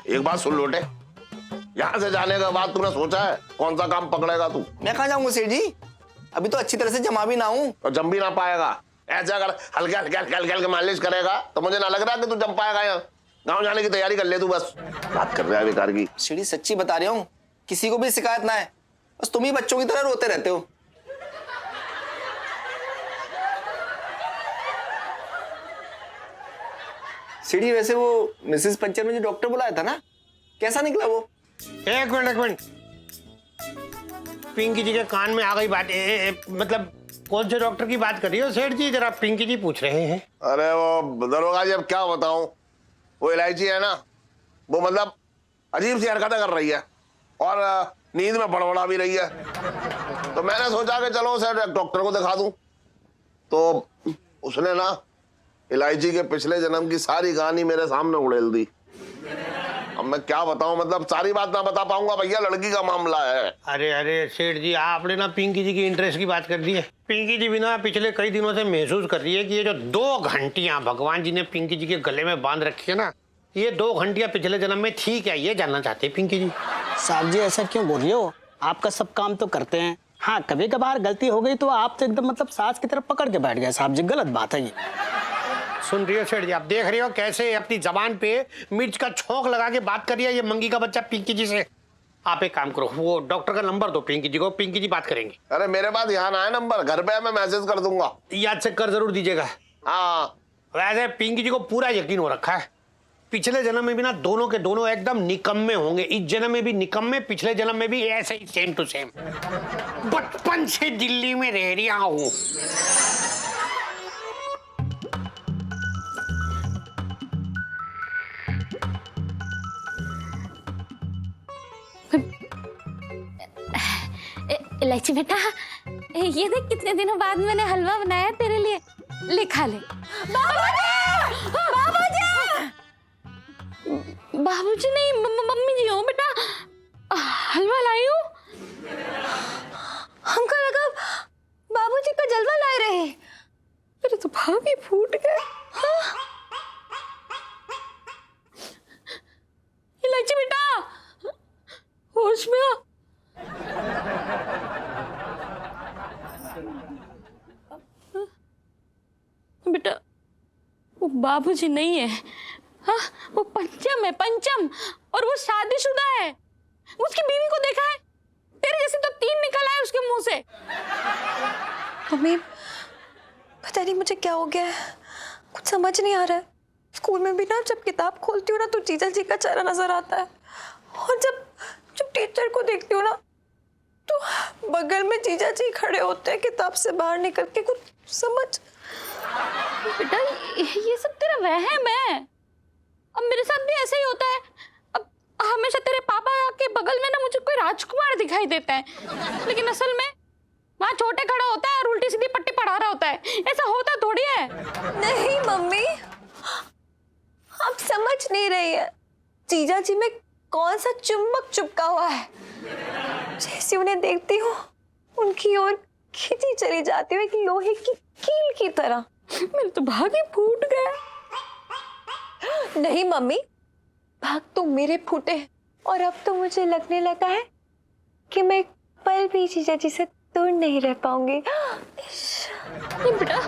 एक बात सुन लोटे, यहाँ से जाने के बाद तूने सोचा है कौन सा काम पकड़ेगा तू? मैं कहाँ जाऊंगा सेठ जी, अभी तो अच्छी तरह से जमा भी ना हूँ। और जम भी ना पाएगा। ऐसे अगर हल्के हल्के हल्के हल्के हल्के मालिश करेगा तो मुझे ना लग रहा कि तू जम पाएगा। यहाँ गाँव जाने की तैयारी कर ले तू, बस बात कर रहा है बेकार की। सीढ़ी सच्ची बता रही हूँ, किसी को भी शिकायत ना है, बस तुम ही बच्चों की तरह रोते रहते हो। सीढ़ी वैसे वो मिसेस पंचर में जो डॉक्टर बुलाया था ना, कैसा निकला वो? एक मिनट, पिंकी जी के कान में आ गई बात। मतलब कौन से डॉक्टर की बात कर रही हो सेठ जी? जरा पिंकी जी पूछ रहे हैं। अरे वो दरोगा जी, अब क्या बताऊं, वो इलायची है ना, वो मतलब अजीब सी हरकतें कर रही है और नींद में बड़बड़ा भी रही है। तो मैंने सोचा कि चलो उसे डॉक्टर को दिखा दूं। तो उसने ना इलायची के पिछले जन्म की सारी कहानी मेरे सामने उड़ेल दी। अब मैं क्या बताऊं, मतलब सारी बात ना बता पाऊंगा भैया, लड़की का मामला है। अरे सेठ जी, आपने ना पिंकी जी की इंटरेस्ट की बात कर दी है। पिंकी जी भी ना पिछले कई दिनों से महसूस कर रही है कि ये जो 2 घंटियां भगवान जी ने पिंकी जी के गले में बांध रखी है ना, ये 2 घंटियां पिछले जन्म में थी क्या, ये जानना चाहते हैं पिंकी जी। साहब जी ऐसा क्यों बोल रहे हो? आपका सब काम तो करते हैं। हाँ, कभी कभार गलती हो गई तो आप तो एकदम मतलब सास की तरफ पकड़ के बैठ गए साहब जी, गलत बात है ये। सुन रही हो सेठ जी, आप देख रही हो कैसे अपनी जबान पे मिर्च का छोंक लगा के बात कर रही है ये मंगी का बच्चा पिंकी जी से। आप एक काम करो, वो डॉक्टर का नंबर दो पिंकी जी को, पिंकी जी बात करेंगे। अरे मेरे पास यहाँ ना है नंबर, घर पे मैं मैसेज कर दूंगा। याद से कर जरूर दीजिएगा। हाँ, वैसे पिंकी जी को पूरा यकीन हो रखा है, पिछले जन्म में भी ना दोनों के दोनों एकदम निकम्मे होंगे। इस जन्म में भी निकम्मे, पिछले जन्म में भी ऐसे ही सेम टू सेम। बचपन से दिल्ली में रह रहा हूँ। इलायची बेटा, ये देख कितने दिनों बाद मैंने हलवा बनाया तेरे लिए, ले खा ले। बाबूजी नहीं, मम्मी जी हो बेटा, हलवा लाई हूँ। हमको लगा बाबूजी का जलवा लाए रहे, मेरे तो भाग ही फूट गए। इलायची बेटा, होश में आ। बेटा वो बाबूजी नहीं है, हाँ वो पंचम है, पंचम, और वो शादीशुदा है। उसकी बीवी को देखा है? तेरे जैसे तो 3 निकल आए उसके मुंह से। मम्मी पता नहीं मुझे क्या हो गया है, कुछ समझ नहीं आ रहा है। स्कूल में भी ना जब किताब खोलती हूँ ना तो जीजा जी का चेहरा नजर आता है, और जब टीचर को देखती हूँ ना तो बगल में जीजा जी खड़े होते हैं किताब से बाहर निकल के। कुछ समझ। बेटा ये सब तेरा वहम है। अब मेरे साथ भी ऐसा ही होता है। अब हमेशा तेरे पापा के बगल में ना मुझे कोई राजकुमार दिखाई देता है, लेकिन असल में वहाँ छोटे खड़ा होता है और उल्टी सीधी पट्टी पढ़ा रहा होता है। ऐसा होता थोड़ी है। नहीं मम्मी, आप समझ नहीं रही है। जीजा जी में कौन सा चुंबक चिपका हुआ है, जैसे उन्हें देखती हूँ उनकी ओर खींची चली जाती हूँ एक लोहे की कील की तरह। मेरे तो भाग ही फूट गया। नहीं मम्मी, भाग तो मेरे फूटे हैं, और अब तो मुझे लगने लगा है कि मैं एक पल भी जीजा जी से दूर नहीं रह पाऊंगी। नहीं बेटा,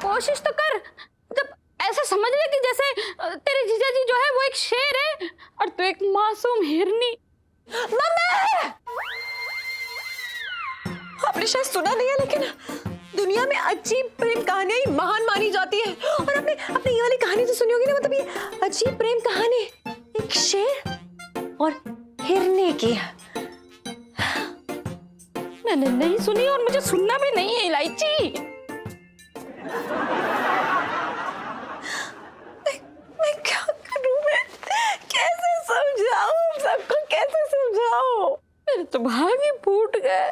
कोशिश तो कर। जब ऐसा समझ ले कि जैसे तेरे जीजा जी जो है वो एक शेर है और तू एक मासूम हिरनी। मम्मी, आपने शायद सुना नहीं है, लेकिन दुनिया में अजीब प्रेम कहानियां ही महान मानी जाती है। और आपने ये वाली कहानी तो सुनी होगी ना, मतलब ये अजीब प्रेम कहानी एक शेर और हिरनी की है। मैंने नहीं सुनी और मुझे सुनना भी नहीं है इलायची। मैं क्या करूं? मैं कैसे समझाऊं सबको, कैसे समझाऊं? मेरे तो भाग ही फूट गए।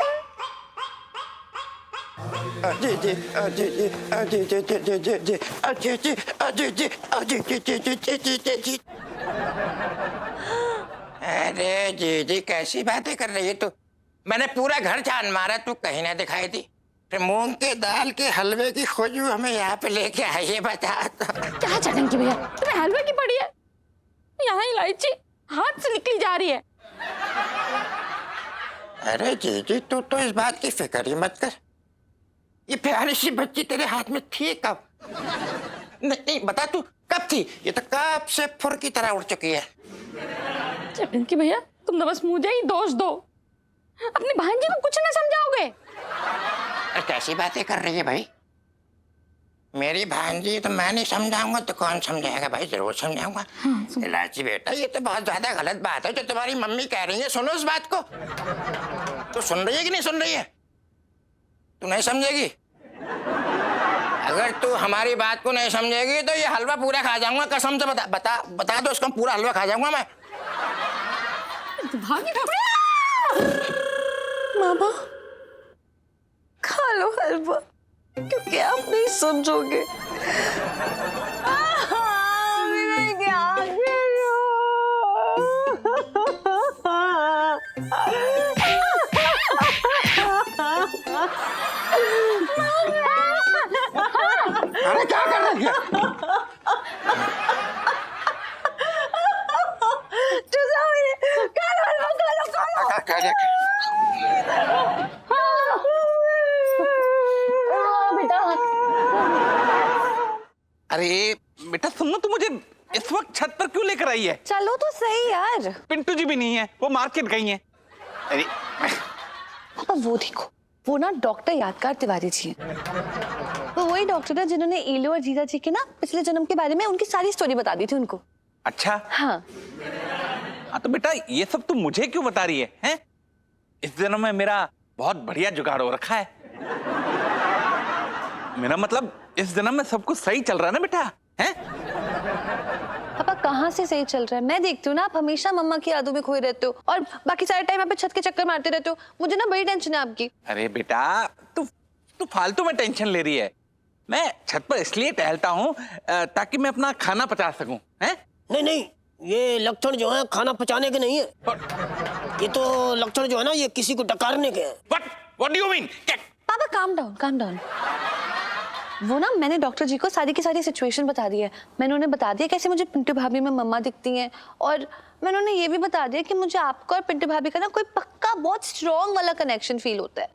जी जी जी जी जी जी जी जी जी जी जी जी जी जी जी जी जी जी। अरे जी जी कैसी बातें कर रही है तू? मैंने पूरा घर छान मारा, तू कहीं ना दिखाई दी। फिर मूंग के दाल के हलवे की खुशबू हमें यहाँ पे लेके आई है, बता तो। क्या चटंकी भैया, तुम्हें हलवे की पड़ी है? यहाँ इलायची हाथ से निकली जा रही है। अरे जी जी तू तो इस बात की फिक्र ही मत कर। ये प्यारी सी बच्ची तेरे हाथ में थी कब? नहीं बता तू कब थी? ये तो कब से फुर की तरह उड़ चुकी है। चटंकी भैया तुम तो बस मुझे ही दोष दो, अपनी भांजी को कुछ न समझाओगे। अरे कैसी बातें कर रही है भाई? मेरी भांजी तो मैं नहीं समझाऊंगा तो कौन समझाएगा भाई? जरूर समझाऊंगा। इलायची बेटा ये तो बहुत ज्यादा गलत बात है जो तुम्हारी मम्मी कह रही है। सुनो इस बात को। तो सुन रही है कि नहीं सुन रही है? तू नहीं समझेगी। अगर तू हमारी बात को नहीं समझेगी तो ये हलवा पूरा खा जाऊंगा, कसम से। बता दो उसको, पूरा हलवा खा जाऊंगा मैं। मामा खा लो हलवा, क्योंकि आप नहीं समझोगे। मैं क्या अरे क्या कर रही है? अरे बेटा सुनो, तू मुझे इस वक्त छत पर क्यों लेकर आई है? चलो तो सही यार। पिंटू जी भी नहीं है, वो मार्केट गई हैं। अरे पापा वो देखो, वो ना डॉक्टर यादगार तिवारी जी हैं। वो वही डॉक्टर है जिन्होंने ईलो और जीजा जी के ना पिछले जन्म के बारे में उनकी सारी स्टोरी बता दी थी उनको। अच्छा हाँ हाँ, तो बेटा ये सब तू मुझे क्यों बता रही है, हैं? इस जन्म में मेरा बहुत बढ़िया जुगाड़ हो रखा है। मेरा मतलब इस जन्म में सब कुछ सही चल रहा है ना बेटा, हैं? पापा कहाँ से सही चल रहा है? मैं देखती हूँ ना आप हमेशा मम्मा की यादों में खोए रहते हो और बाकी सारे टाइम आप पे छत के चक्कर मारते रहते हो। मुझे ना बड़ी टेंशन है आपकी। अरे बेटा तू फालतू में टेंशन ले रही है। मैं छत पर इसलिए टहलता हूँ ताकि मैं अपना खाना पचा सकूं, हैं? नहीं, ये लक्षण जो है खाना पचाने के नहीं है। ये तो लक्षण जो है ना ये किसी को डकारने के हैं। What do you mean? पापा काम डाउन। वो ना मैंने डॉक्टर जी को सारी की सारी सिचुएशन बता दी है। मैंने उन्हें बता दिया कैसे मुझे पिंटू भाभी में मम्मा दिखती हैं, और मैंने उन्हें ये भी बता दिया कि मुझे आपका और पिंटू भाभी का ना कोई पक्का बहुत स्ट्रॉन्ग वाला कनेक्शन फील होता है।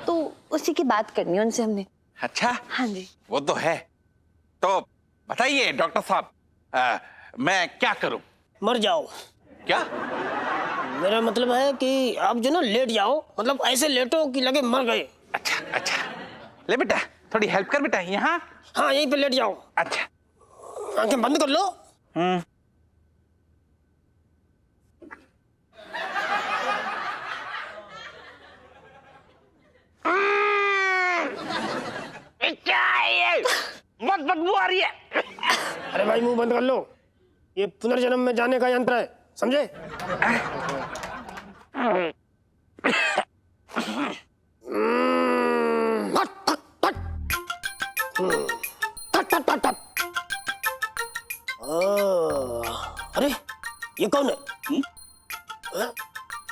तो उसी की बात करनी है उनसे हमने। अच्छा हाँ जी। वो तो है। तो बताइए डॉक्टर साहब, मैं क्या करूं? मर जाओ। क्या? मेरा मतलब है कि आप जो ना लेट जाओ, मतलब ऐसे लेटो कि लगे मर गए। अच्छा अच्छा, ले बेटा थोड़ी हेल्प कर बेटा, यहाँ। हाँ यहीं पे लेट जाओ। अच्छा। आंखें बंद कर लो। क्या है ये? बहुत बदबू आ रही है। अरे भाई मुंह बंद कर लो, ये पुनर्जन्म में जाने का यंत्र है, समझे? अरे ये कौन है? हाँ?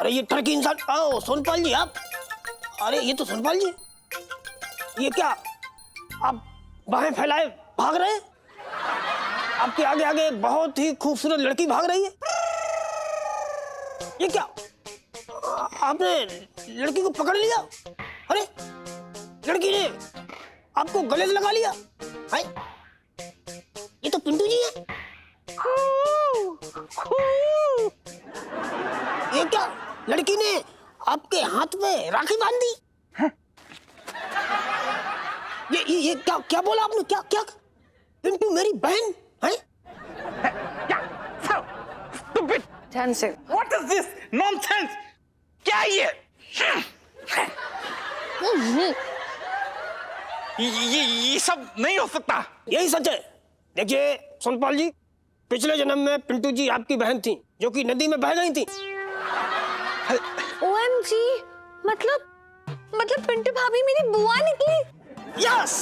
अरे ये टर्की इंसान। आओ सोनपाल जी आप। अरे ये तो सोनपाल जी। ये क्या आप बाहें फैलाए भाग रहे हैं? आपके आगे आगे बहुत ही खूबसूरत लड़की भाग रही है। ये क्या आपने लड़की को पकड़ लिया? अरे लड़की ने आपको गले से लगा लिया। हाय, ये तो पिंटू जी है। ये क्या लड़की ने आपके हाथ में राखी बांध दी? ये क्या क्या बोला आपने? क्या क्या पिंटू मेरी बहन है? ध्यान से। What is this nonsense? क्या ये? ये सब नहीं हो सकता। यही सच है। देखिए सोनपाल जी, पिछले जन्म में पिंटू जी आपकी बहन थी जो कि नदी में बह गई थी। OMG, मतलब पिंटू भाभी मेरी बुआ निकली। यस।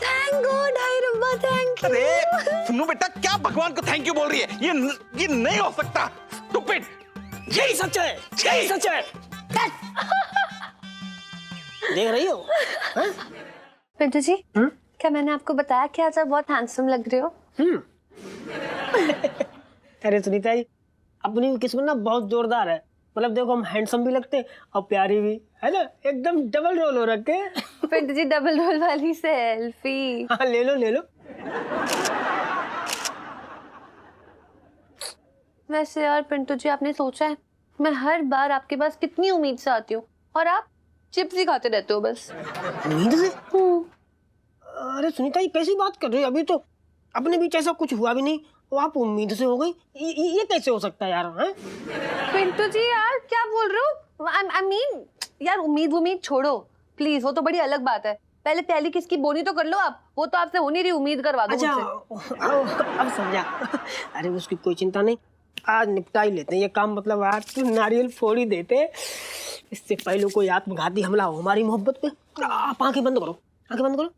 थैंक गॉड, हाय रब्बा, थैंक यू। अरे सुनो बेटा, क्या भगवान को थैंक यू बोल रही है? ये नहीं हो सकता। स्टूपिड। यही सच है, यही सच है। देख रही हो? पिंटू जी, क्या मैंने आपको बताया कि आज आप बहुत हैंडसम लग रहे हो? अरे सुनीता जी, अपनी किस्मत ना बहुत जोरदार है। मतलब देखो, हम हैंडसम भी लगते हैं और प्यारी भी, है ना? एकदम डबल रोल हो रखे हैं। पिंटू जी, डबल रोल वाली सेल्फी। हाँ ले लो ले लो। वैसे यार पिंटू जी, आपने सोचा है मैं हर बार आपके पास कितनी उम्मीद से आती हूँ और आप चिप्स ही खाते रहते हो बस। उम्मीद से? अरे सुनीता जी, कैसी बात कर रही हो? अभी तो अपने बीच ऐसा कुछ हुआ भी नहीं, वो आप उम्मीद से हो गई। ये कैसे हो सकता है यार? हैं? पिंटू जी यार, क्या बोल रहे हो? I mean, यार उम्मीद छोड़ो प्लीज, वो तो बड़ी अलग बात है। पहले पहली किसकी बोनी तो कर लो आप। वो तो आपसे हो नहीं रही, उम्मीद करवा दो अच्छा, अब समझा। अरे उसकी कोई चिंता नहीं, आज निपटा ही लेते हैं ये काम। मतलब आज तो नारियल फोड़ ही देते, इससे पहले कोई आत्मघाती हमला हो हमारी मोहब्बत पे। आप आंखें बंद करो, आंखें बंद करो।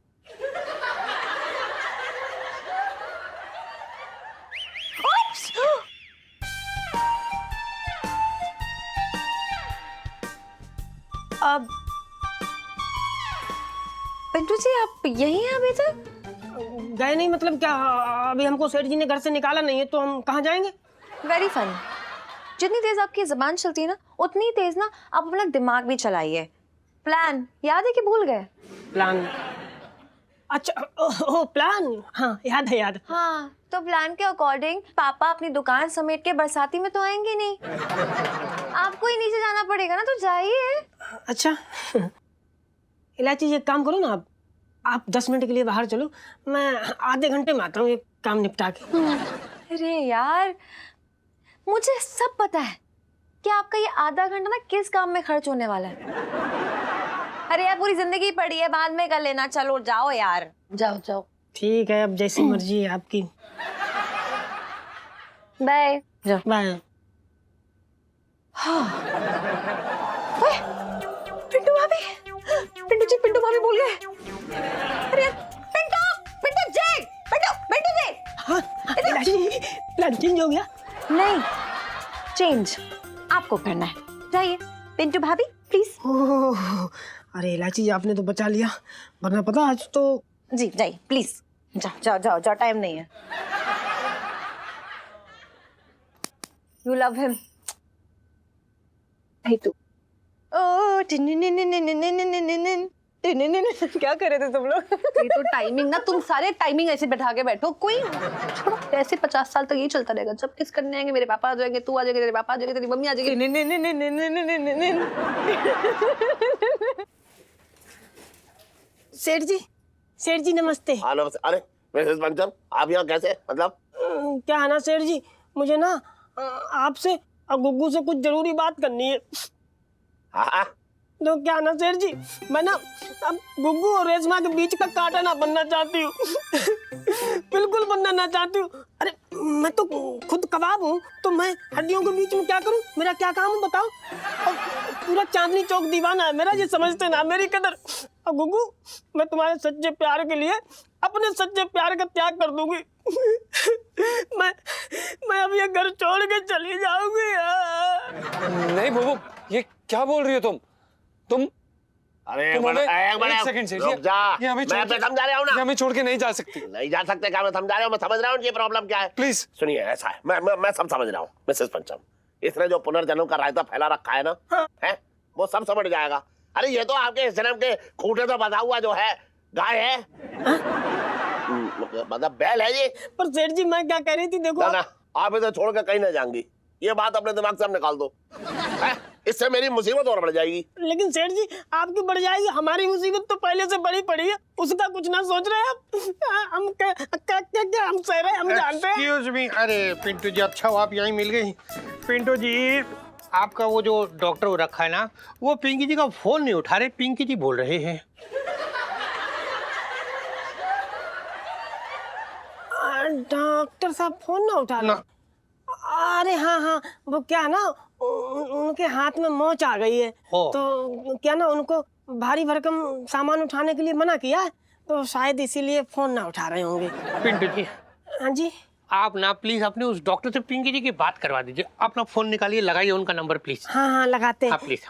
अब पिंटू जी, आप यही हैं अभी तक? गए नहीं मतलब क्या? अभी हमको सेठ जी ने घर से निकाला नहीं है तो हम कहाँ जाएंगे? Very funny. जितनी तेज आपकी जुबान चलती है ना, उतनी तेज ना आप अपना दिमाग भी चलाइए। प्लान याद है कि भूल गए? प्लान? अच्छा, ओह प्लान, हाँ याद है याद। हाँ, तो प्लान के अकॉर्डिंग पापा अपनी दुकान समेट के बरसाती में तो आएंगे नहीं, आपको ही नीचे जाना पड़ेगा ना, तो जाइए। अच्छा इलायची, ये काम करो ना, आप 10 मिनट के लिए बाहर चलो, मैं आधे घंटे में आता हूँ ये काम निपटा के। अरे यार, मुझे सब पता है कि आपका ये आधा घंटा ना किस काम में खर्च होने वाला है। अरे यार, पूरी जिंदगी पड़ी है, बाद में कर लेना। चलो जाओ यार, जाओ जाओ। ठीक है, अब जैसी मर्जी है आपकी। बाय। बाय। हाँ। ओए, पिंटू भाभी, पिंटू जी, पिंटू भाभी भूल गए। अरे पिंटू जी, पिंटू जी। हाँ, इलायची, प्लान चेंज हो गया? नहीं, चेंज आपको करना है। जाइए पिंटू भाभी, प्लीज। ओह, अरे इलायची, आपने तो बचा लिया, वरना पता आज तो। जी जाइए प्लीज, जाओ जाओ जाओ, टाइम नहीं है। You love him. नहीं तू। ओ नहीं नहीं नहीं, क्या कर रहे थे तुम लोग? ये तो टाइमिंग ना, तुम सारे टाइमिंग ऐसे बैठा के बैठो, कोई छोड़ो, ऐसे 50 साल तक यही चलता रहेगा। जब किस करने आएंगे, मेरे पापा आ जाएंगे, तू आ जाएगी, तेरे पापा आ जाएंगे, तेरी मम्मी आ जाएगी। नहीं नहीं नहीं नहीं नहीं नहीं नहीं नहीं नहीं। सेठ जी नमस्ते। हाँ नमस्ते। अरे मिसेस पंचम, आप यहाँ कैसे, मतलब? क्या है ना सेठ जी, मुझे ना आपसे और गुग्गू से कुछ जरूरी बात करनी है। हाँ तो क्या ना सेठ जी, मैं ना अब गुग्गू और रेशमा के बीच का कांटा ना बनना चाहती हूँ। बिल्कुल बनना ना चाहती हूँ। अरे मैं तो खुद कबाब हूँ, तो मैं हड्डियों के बीच में क्या करूँ? मेरा क्या काम है बताओ? और पूरा चांदनी चौक दीवाना है मेरा, ये समझते ना मेरी कदर। और गुग्गू, मैं तुम्हारे सच्चे प्यार के लिए अपने सच्चे प्यार का त्याग कर दूंगी। मैं अब ये घर छोड़ के चली जाऊंगी। नहीं बुबू, ये क्या बोल रही हो तुम? अरे तुम हमें एक सेकंड से रुक जा, ये हमें मैं समझा रहा हूँ ना। हमें छोड़ के नहीं जा सकती। नहीं जा सकते क्या? मैं समझा रहा हूँ, मैं समझ रहा हूँ ये प्रॉब्लम क्या है। प्लीज सुनिए, ऐसा है, मैं सब समझ रहा हूँ मिसेस पंचम। इसने जो पुनर्जन्म का रायता फैला रखा है ना, है वो सब समझ जाएगा। अरे ये तो आपके इस जन्म के खूंटे से बंधा हुआ जो है गाय है, मतलब बैल है ये। पर सेठ जी मैं क्या कह रही थी, देखो ना आप इसे छोड़ के कहीं नहीं जाएंगी, ये बात अपने दिमाग से हम निकाल दो। इससे मेरी मुसीबत और बढ़ जाएगी। लेकिन सेठ जी आपकी बढ़ जाएगी, हमारी मुसीबत तो पहले से बड़ी पड़ी है, उसका कुछ ना सोच रहे आप। हम क्या हम सह रहे, हम जानते हैं। एक्सक्यूज मी, अरे पिंटू जी अच्छा हो आप यहीं मिल गई। पिंटू जी, आपका वो जो डॉक्टर वो रखा है ना, वो पिंकी जी का फोन नहीं उठा रहे, पिंकी जी बोल रहे हैं। डॉक्टर साहब फोन ना उठा रहे? अरे हाँ, वो क्या ना, उनके हाथ में मोच आ गई है, तो क्या ना उनको भारी भरकम सामान उठाने के लिए मना किया है, तो शायद इसीलिए फोन ना उठा रहे होंगे। पिंटू जी, हाँ जी, आप ना प्लीज अपने उस डॉक्टर से पिंकी जी की बात करवा दीजिए। अपना फोन निकालिए, लगाइए उनका नंबर प्लीज। हाँ लगाते हैं। आप प्लीज।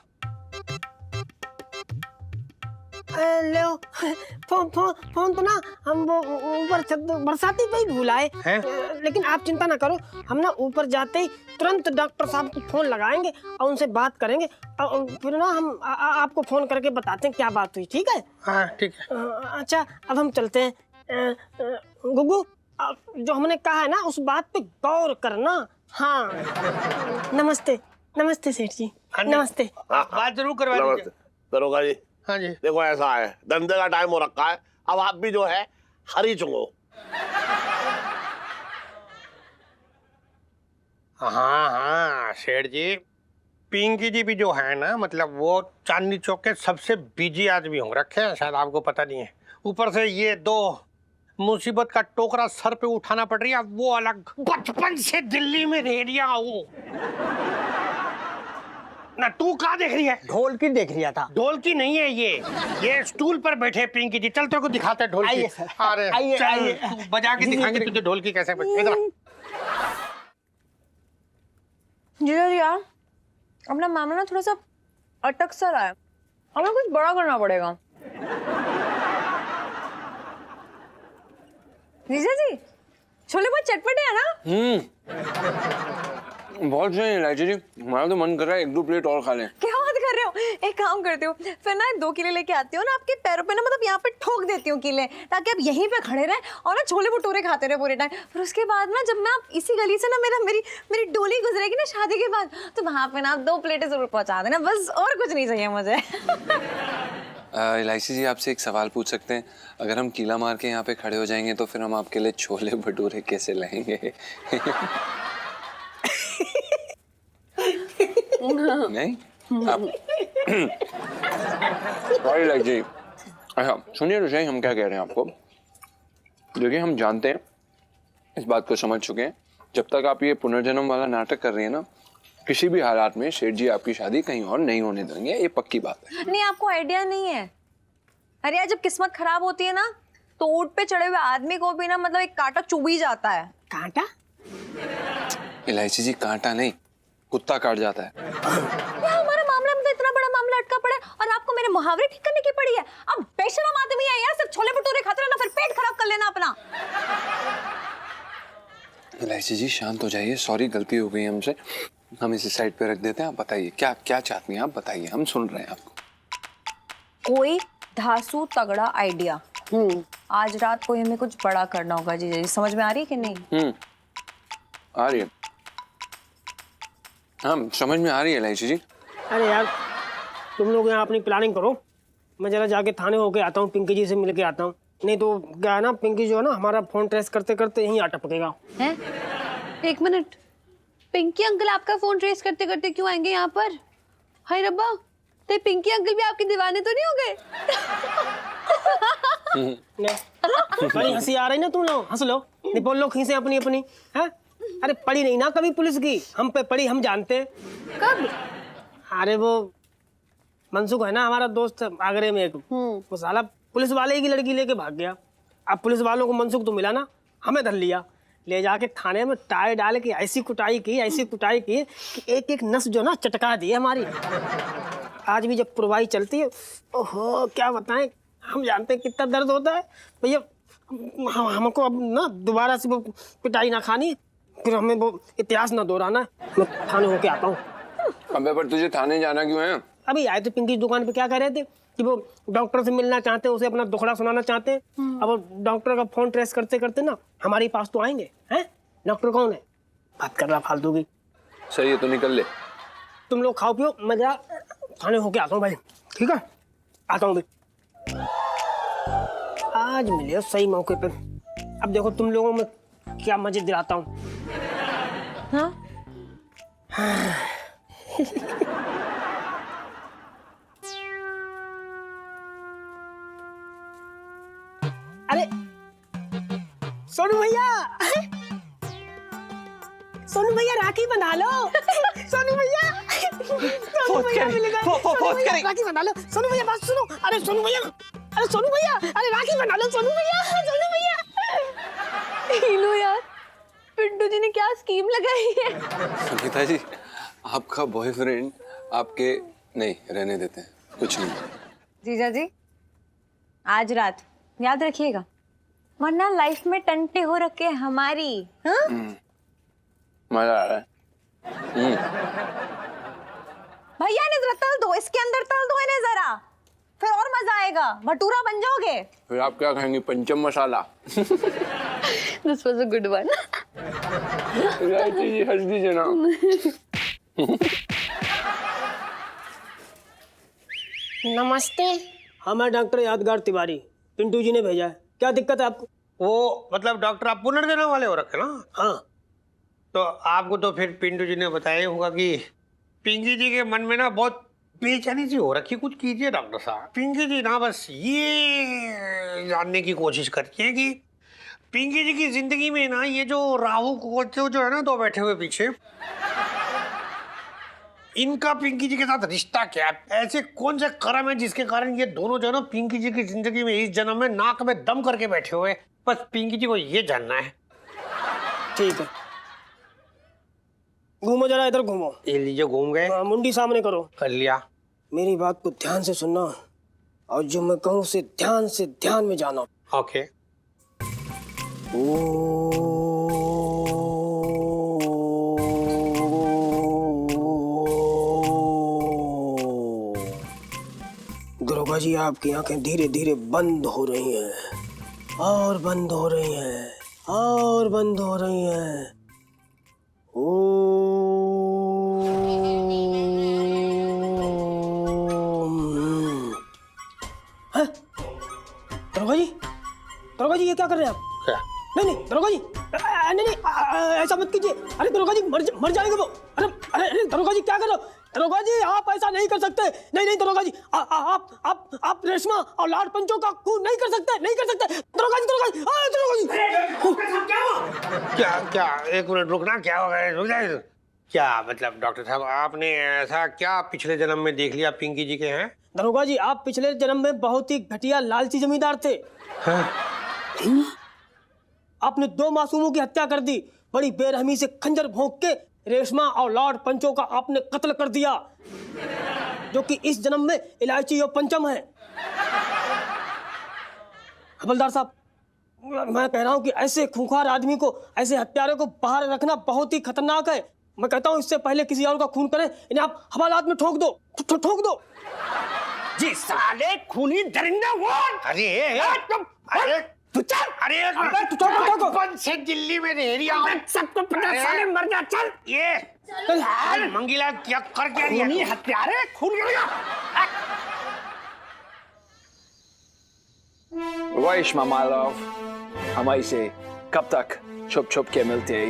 लो फोन तो ना हम वो ऊपर बरसाती पे ही भूलाए, लेकिन आप चिंता ना करो, हम ना ऊपर जाते ही तुरंत डॉक्टर साहब को फोन लगाएंगे और उनसे बात करेंगे, और फिर ना हम आपको फोन करके बताते हैं क्या बात हुई। ठीक है? हाँ ठीक है। अच्छा अब हम चलते हैं। गुग्गू, जो हमने कहा है ना उस बात पे गौर करना। हाँ नमस्ते सेठ जी, नमस्ते। बात जरूर करवा दीजिए। दरोगा जी, हाँ जी, देखो ऐसा है, धंधे का टाइम हो रखा है, अब आप भी जो है हरी चुंगो। हाँ सेठ जी, पिंकी जी भी जो है ना, मतलब वो चांदनी चौक के सबसे बिजी आदमी हो रखे हैं, शायद आपको पता नहीं है। ऊपर से ये दो मुसीबत का टोकरा सर पे उठाना पड़ रही है, वो अलग। बचपन से दिल्ली में रह रही हो ना। तू कहाँ देख रही है? ढोलकी देख रिया था। ढोलकी नहीं है ये स्टूल पर बैठे पिंकी जी। चल तेरे को दिखाते हैं ढोलकी। आइए सर, अरे आइए। तू बजा के दिखाएंगे तुझे ढोलकी कैसे बजती है। जीजा जी यार, अपना मामला ना थोड़ा सा अटक सा रहा है, हमें कुछ बड़ा करना पड़ेगा। जीजा जी, छोले बहुत चटपटे हैं ना? बहुत सही इलायची जी, हमारा तो मन कर रहा है 1-2 प्लेट और खा लें। क्या बात कर रहे हो? एक काम करती हूँ, फिर ना 2 किले लेके आती हूँ ना, आपके पैरों पे ना, मतलब यहाँ पे ठोक देती हूँ किले, ताकि आप यहीं पे खड़े रहें और ना छोले भटूरे खाते रहे पूरे टाइम। फिर उसके बाद ना जब मैं आप इसी गली से ना मेरी डोली गुजरेगी ना शादी के बाद, तो वहाँ पे ना आप 2 प्लेटें जरूर पहुँचा देना, बस और कुछ नहीं चाहिए मुझे। इलायची जी, आपसे एक सवाल पूछ सकते हैं? अगर हम कीला मार के यहाँ पे खड़े हो जाएंगे तो फिर हम आपके लिए छोले भटूरे कैसे लाएंगे? नहीं आप इलायची, अच्छा सुनिए तो सही, हम क्या कह रहे हैं आपको। देखिए हम जानते हैं, इस बात को समझ चुके हैं, जब तक आप ये पुनर्जन्म वाला नाटक कर रही है ना, किसी भी हालात में सेठ जी आपकी शादी कहीं और नहीं होने देंगे, ये पक्की बात है। नहीं, आपको आइडिया नहीं है। अरे यार, जब किस्मत खराब होती है ना, तो ऊंट पे चढ़े हुए आदमी को भी ना, मतलब एक कांटा चुभ ही जाता है। कांटा? इलायची जी, कांटा नहीं, कुत्ता काट जाता है। हमारा मामला में तो इतना बड़ा मामला अटका पड़ा है और आपको मेरे मुहावरे ठीक करने की पड़ी है। अब बेशरम आदमी है यार, सिर्फ छोले भटूरे खाते रहना, फिर पेट खराब कर लेना अपना। इलायची जी शांत हो जाइए, सॉरी गलती हो गई हमसे, हम इसे साइड पे रख देते हैं। आप बताइए क्या क्या चाहती हैं, आप बताइए, हम सुन रहे हैं आपको। कोई धासु तगड़ा आइडिया। आज रात को हमें कुछ बड़ा करना होगा जीजा जी, समझ में आ रही है कि नहीं? आ रही है, हाँ समझ में आ रही है इलायची जी। अरे यार तुम लोग यहाँ अपनी प्लानिंग करो, मैं जरा जाके थाने होके आता हूँ, पिंकी जी से मिल के आता हूँ। नहीं तो क्या है ना, पिंकी जो है ना हमारा फोन ट्रेस करते करते यहीं अटकेगा। हैं? एक मिनट, पिंकी अंकल आपका फोन ट्रेस करते करते क्यों आएंगे यहाँ पर? हाय रब्बा, तो पिंकी अंकल भी आपके दीवाने तो नहीं हो गए? बड़ी हंसी आ रही ना, तुम लोग हंस लो, नहीं बोल लो खींचे अपनी अपनी। है अरे पड़ी नहीं ना कभी पुलिस की, हम पे पड़ी, हम जानते हैं। कब? अरे वो मनसुख है ना हमारा दोस्त आगरे में एक, वो साला पुलिस वाले की लड़की लेके भाग गया। अब पुलिस वालों को मनसुख तो मिला ना, हमें धर लिया, ले जाके थाने में टाई डाल के ऐसी कुटाई की कि एक एक नस जो ना चटका दी हमारी। आज भी जब पुरवाई चलती है, ओहो क्या बताएं, हम जानते हैं कितना दर्द होता है भैया। हमको अब ना दोबारा से वो पिटाई ना खानी, फिर हमें वो इतिहास ना दोहराना है। मैं थाने होके आता हूँ। अबे पर तुझे थाने जाना क्यों है? अभी आए थे पिंकी दुकान पे, क्या कह रहे थे कि वो डॉक्टर से मिलना चाहते हैं, उसे अपना दुखड़ा सुनाना चाहते हैं। अब वो डॉक्टर का फोन ट्रेस करते करते ना हमारे पास तो आएंगे। हैं डॉक्टर कौन है, बात कर रहा फालतू की। सही है तो निकल ले। तुम लोग खाओ पियो, मैं जरा थाने होके आता हूँ भाई, ठीक है? आता हूँ भाई। आज मिले सही मौके पे। अब देखो तुम लोगों में क्या मजे दिलाता हूँ। हाँ? अरे सोनू भैया, सोनू भैया राखी बना लो। सोनू भैया, सोनू भैया मिलेगा, राखी बना लो। सोनू भैया बात सुनो, अरे सोनू भैया, अरे सोनू भैया, अरे राखी बना लो सोनू भैया, सोनू भैया। हीलो यार, पिंटू जी ने क्या स्कीम लगाई है? संगीता जी, आपका बॉयफ्रेंड आपके नहीं रहने देते हैं, कुछ नहीं। जीजा जी आज रात याद रखिएगा, वरना लाइफ में टंटे हो रखे हमारी। हाँ? मजा आ रहा है। भैया ने जरा तल दो, इसके अंदर तल दो इन्हें जरा, फिर और मजा आएगा, भटूरा बन जाओगे। फिर आप क्या खाएंगे, पंचम मसाला? This was a good one. इलायची जी हंस दीजिए ना। नमस्ते, हाँ मैं डॉक्टर यादगार तिवारी, पिंटू जी ने भेजा है। क्या दिक्कत है आपको? वो मतलब डॉक्टर आप पुनर्जन्म वाले हो रखे ना? हाँ। तो आपको तो फिर पिंटू जी ने बताया होगा कि पिंकी जी के मन में ना बहुत बेचैनी सी हो रखी, कुछ कीजिए डॉक्टर साहब। पिंकी जी ना बस ये जानने की कोशिश करती है कि पिंकी जी की जिंदगी में ना ये जो राहु को जो है ना दो बैठे हुए पीछे, इनका पिंकी जी के साथ रिश्ता क्या है? ऐसे कौन से कर्म है जिसके कारण ये दोनों जो है ना पिंकी जी की जिंदगी में इस जन्म में नाक में दम करके बैठे हुए? बस पिंकी जी को ये जानना है। ठीक है, घूमो जरा इधर घूमो। ये लीजिए, घूम गए। मुंडी सामने करो। कर लिया। मेरी बात को ध्यान से सुनना और जो मैं कहूँ उसे ध्यान में जाना। ओके। दरोगा जी आपकी आंखें धीरे धीरे बंद हो रही हैं और बंद हो रही हैं और बंद हो रही हैं। दरोगा जी ये क्या कर रहे हैं आप? क्या? नहीं दरोगा जी, नहीं ऐसा मत कीजिए। अरे दरोगा जी मर जाएंगे वो। अरे दरोगा जी क्या कर रहे हो? दरोगा जी आप ऐसा नहीं कर सकते। नहीं दरोगा जी, आप रेशमा और लाड पंचों का खून नहीं कर सकते। दरोगा जी क्या एक मिनट रुकना, क्या हो गया? रुक जाए। क्या मतलब डॉक्टर साहब आपने ऐसा क्या पिछले जन्म में देख लिया पिंकी जी के हैं? दरोगा जी आप पिछले जन्म में बहुत ही घटिया लालची जमींदार थे। आपने 2 मासूमों की हत्या कर दी, बड़ी बेरहमी से खंजर भोंक के रेशमा और लॉर्ड पंचो का आपने कत्ल कर दिया, जो कि इस जन्म में इलायची और पंचम है। हवलदार साहब मैं कह रहा हूं कि ऐसे खूंखार आदमी को, ऐसे हत्यारे को बाहर रखना बहुत ही खतरनाक है। मैं कहता हूं इससे पहले किसी और का खून करें, इन्हें आप हवालात में ठोक दो। जी साले खूनी दरिंदा वो। अरे अरे तू चल। अरे तू चल बंद से दिल्ली में रह रही है, सबको पता, साले मर जा। चल ये मंगीलाल क्या कर क्या रही खूनी है? हत्यारे, खून करेगा। रेशमा माय लव, हम ऐसे कब तक छुप छुप के मिलते?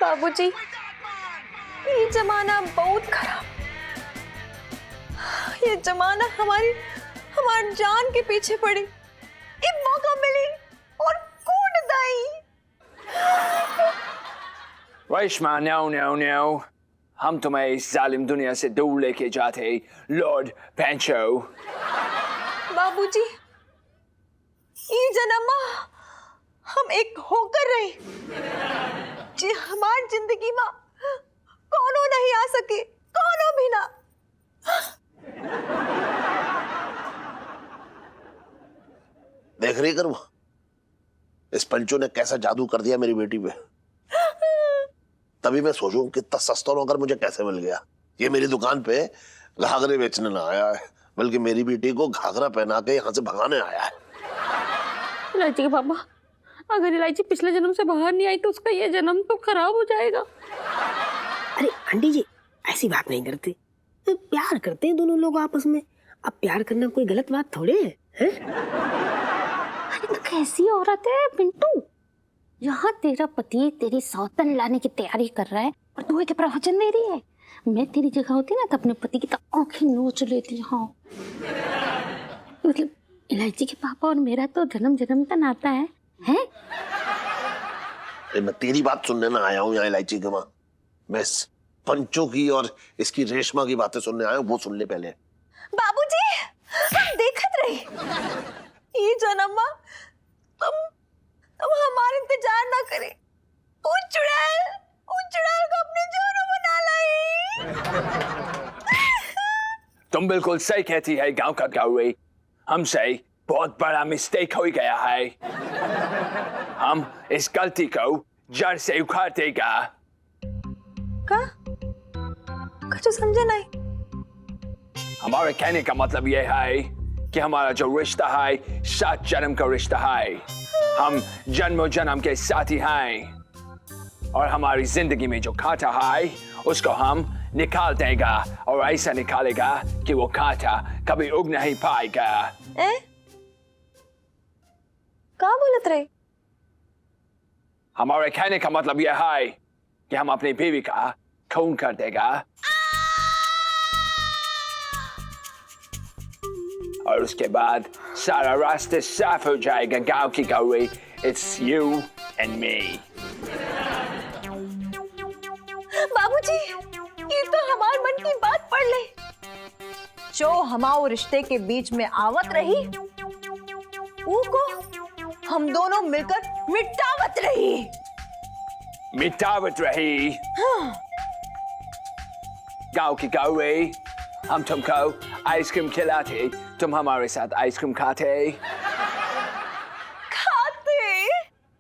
बाबूजी, ये जमाना बहुत खराब, ये जमाना हमारी जान के पीछे पड़ी, एक मौका मिली और कूद दाई। रेशमा नो नो नो, हम तुम्हें इस जालिम दुनिया से दूर लेके जाते, लॉर्ड पेंचो। बाबूजी, ये जन्मा हम एक होकर रहे, जी हमारी जिंदगी में कौनो नहीं आ सके, कौनो भी ना। देख रही कर वो, इस पंचो ने कैसा जादू कर दिया मेरी बेटी पे। तभी मैं सोचूं कितना सस्ता होकर मुझे कैसे मिल गया। ये मेरी दुकान पे घाघरे बेचने ना आया है, बल्कि मेरी बेटी को घाघरा पहना के यहाँ से भगाने आया है। इलायची के पापा, अगर इलायची पिछले जन्म से बाहर नहीं आई तो उसका ये जन्म तो खराब हो जाएगा। अरे आंटी जी, ऐसी बात नहीं करते, तो प्यार करते हैं दोनों लोग आपस में। अब प्यार करना कोई गलत बात थोड़े है? अरे तो कैसी औरत है पिंटू, यहाँ तेरा पति तेरी सौतन लाने की तैयारी कर रहा है और तू एक प्रवचन दे रही है। मैं तेरी जगह होती ना तो अपने पति की तो आंखें नोच लेती। हाँ मतलब इलायची के पापा और मेरा तो जन्म जन्म का नाता है, हैं? मैं तेरी बात सुनने ना आया हूँ यहाँ इलायची के माँ, मैं इस पंचो की और इसकी रेशमा की बातें सुनने आया हूँ, वो सुन ले पहले। बाबूजी, हम देखत रही, ये जन्मा तुम हमारा इंतजार ना करे, उछड़ाल को अपने जोरों बना लाई। तुम बिल्कुल सही कहती है गांव का गौरी, हमसे बहुत बड़ा मिस्टेक हो गया है। हम इस गलती को जड़ से उखाड़ देगा। कुछ समझे नहीं। हमारे कहने का मतलब यह है कि हमारा जो रिश्ता है 7 जन्म का रिश्ता है। हम जन्मों जन्म के साथी हैं और हमारी जिंदगी में जो कांटा है उसको हम निकाल देगा, और ऐसा निकालेगा कि वो कांटा कभी उग नहीं पाएगा। क्या बोलत रहे? हमारे कहने का मतलब यह है कि हम अपनी बीवी का खून कर देगा और उसके बाद सारा रास्ते साफ हो जाएगा। गांव की Gauri, it's you and me. बाबूजी, ये तो हमारे मन की बात पढ़ ले। जो हमारे रिश्ते के बीच में आवत रही, वो को हम दोनों मिलकर मिटावत रही। मिटावत रही? हाँ। गांव की गौरी, हम तुमको आइसक्रीम खिलाते, तुम हमारे साथ आइसक्रीम खाते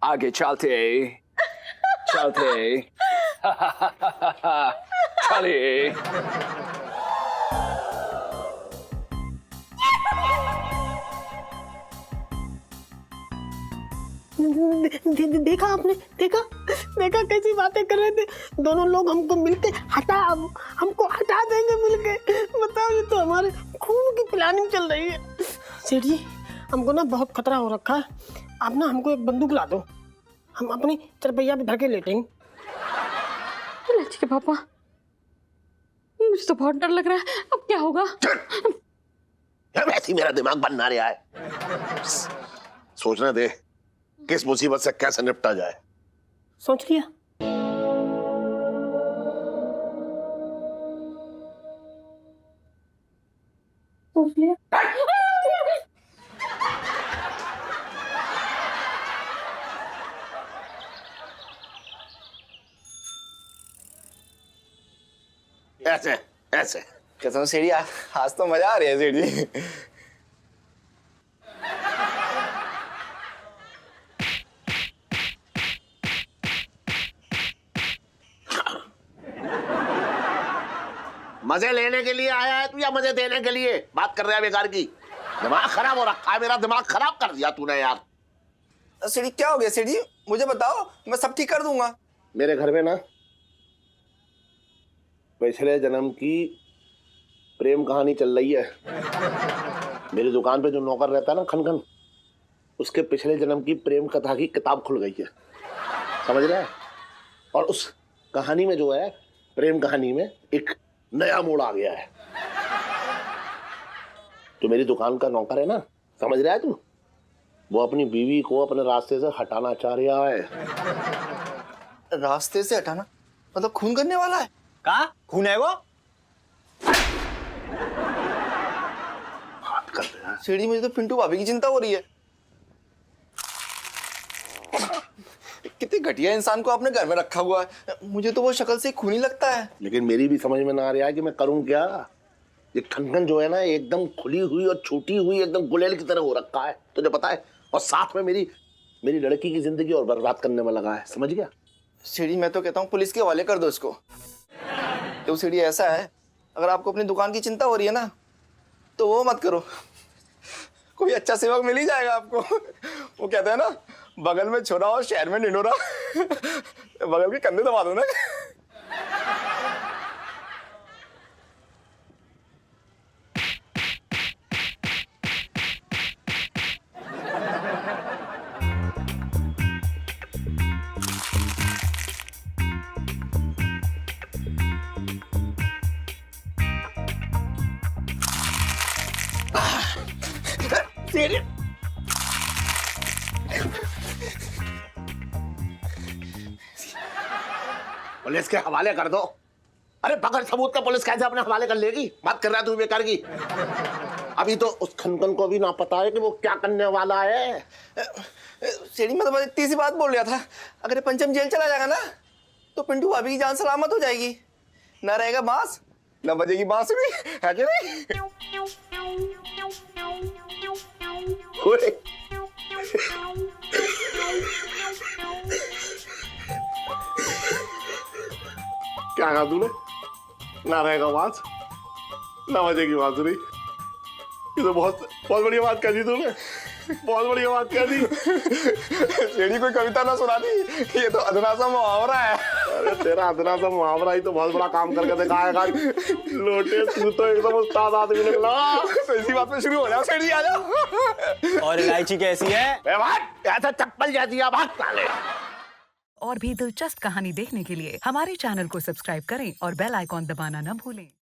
आगे चलते चलिए। देखा आपने, देखा कैसी बातें कर रहे थे दोनों लोग। हमको मिलके हमको हटा देंगे मिलके। बताओ, ये तो हमारे खून की प्लानिंग चल रही है। सेठ जी, हमको ना बहुत खतरा हो रखा है, आप ना हमको एक बंदूक ला दो, हम अपनी चरपैया पे धर के लेटेंगे। इलायची के पापा, मुझे तो बहुत डर लग रहा है, अब क्या होगा? वैसे ही मेरा दिमाग बनना रहा है, सोचने दे किस मुसीबत से कैसे निपटा जाए। सोच लिया? सोच लिया। ऐसे ऐसे कसम सीढ़ी, आज तो मजा आ रही है सीढ़ी। मजे लेने के लिए आया है तू या मजे देने के लिए बात कर रहा है बेकार की? दिमाग खराब हो रखा है, मेरा दिमाग खराब कर दिया तूने यार। सेठ जी क्या हो गया सेठ जी, मुझे बताओ, मैं सब ठीक कर दूंगा। मेरे घर में ना पिछले जन्म की प्रेम कहानी चल रही है। मेरी दुकान पे जो नौकर रहता है ना खनखन, उसके पिछले जन्म की प्रेम कथा की किताब खुल गई है, समझ रहा है? और उस कहानी में जो है, प्रेम कहानी में एक नया मोड़ आ गया है। तो मेरी दुकान का नौकर है ना, समझ रहा है तू, वो अपनी बीवी को अपने रास्ते से हटाना चाह रहा है। रास्ते से हटाना मतलब खून करने वाला है? कहा खून है वो? बात कर रहा है। सेठ जी मुझे तो पिंटू भाभी की चिंता हो रही है। कितने घटिया इंसान को आपने घर में रखा हुआ है, मुझे तो वो शक्ल से खूनी लगता है। लेकिन मेरी भी समझ में ना आ रहा है कि मैं करूं क्या। ये खनखन जो है ना एकदम खुली हुई और छूटी हुई एकदम गुलेल की तरह हो रखा है, तुझे पता है? और साथ में मेरी लड़की की जिंदगी और बर्बाद करने में लगा है, समझ गया? सीढ़ी मैं तो कहता हूँ पुलिस के हवाले कर दो इसको। तो सीढ़ी ऐसा है, अगर आपको अपनी दुकान की चिंता हो रही है ना तो वो मत करो, कोई अच्छा सेवक मिल ही जाएगा आपको। वो कहते हैं ना, बगल में छोरा और शहर में निंडोरा। बगल के कंधे दबा दो ना। पुलिस के हवाले कर दो। अरे बगैर सबूत का पुलिस कैसे अपने हवाले कर लेगी? बात कर रहा है तू बेकार की। अभी तो उस खनखन को भी ना पता है कि वो क्या करने वाला है। सीढ़ी में तो मैं इतनी सी बात बोल रहा था, अगर ये पंचम जेल चला जाएगा ना तो पिंटू भाभी की जान सलामत हो जाएगी। ना रहेगा बांस, ना बजेगी बांसुरी, है कि नहीं? ओए, क्या कहा तूने? ना रहेगा बांस, ना बजेगी बांसुरी। ये तो बहुत बहुत बढ़िया बात कह दी तूने, बहुत बढ़िया बात कह दी। सीढ़ी कोई कविता ना सुना दी, ये तो अदना सा मुहावरा है। अरे तेरा अदना सा मुहावरा ही तो बहुत बड़ा काम करके दिखाएगा। लोटे तू तो एकदम उस्ताद आदमी निकला। तो इसी बात पे शुरू हो जाओ, सीढ़ी आ जाओ। और इलायची कैसी है? ऐसा चप्पल जैसी आवाज डाले। और भी दिलचस्प कहानी देखने के लिए हमारे चैनल को सब्सक्राइब करें और बेल आइकॉन दबाना न भूलें।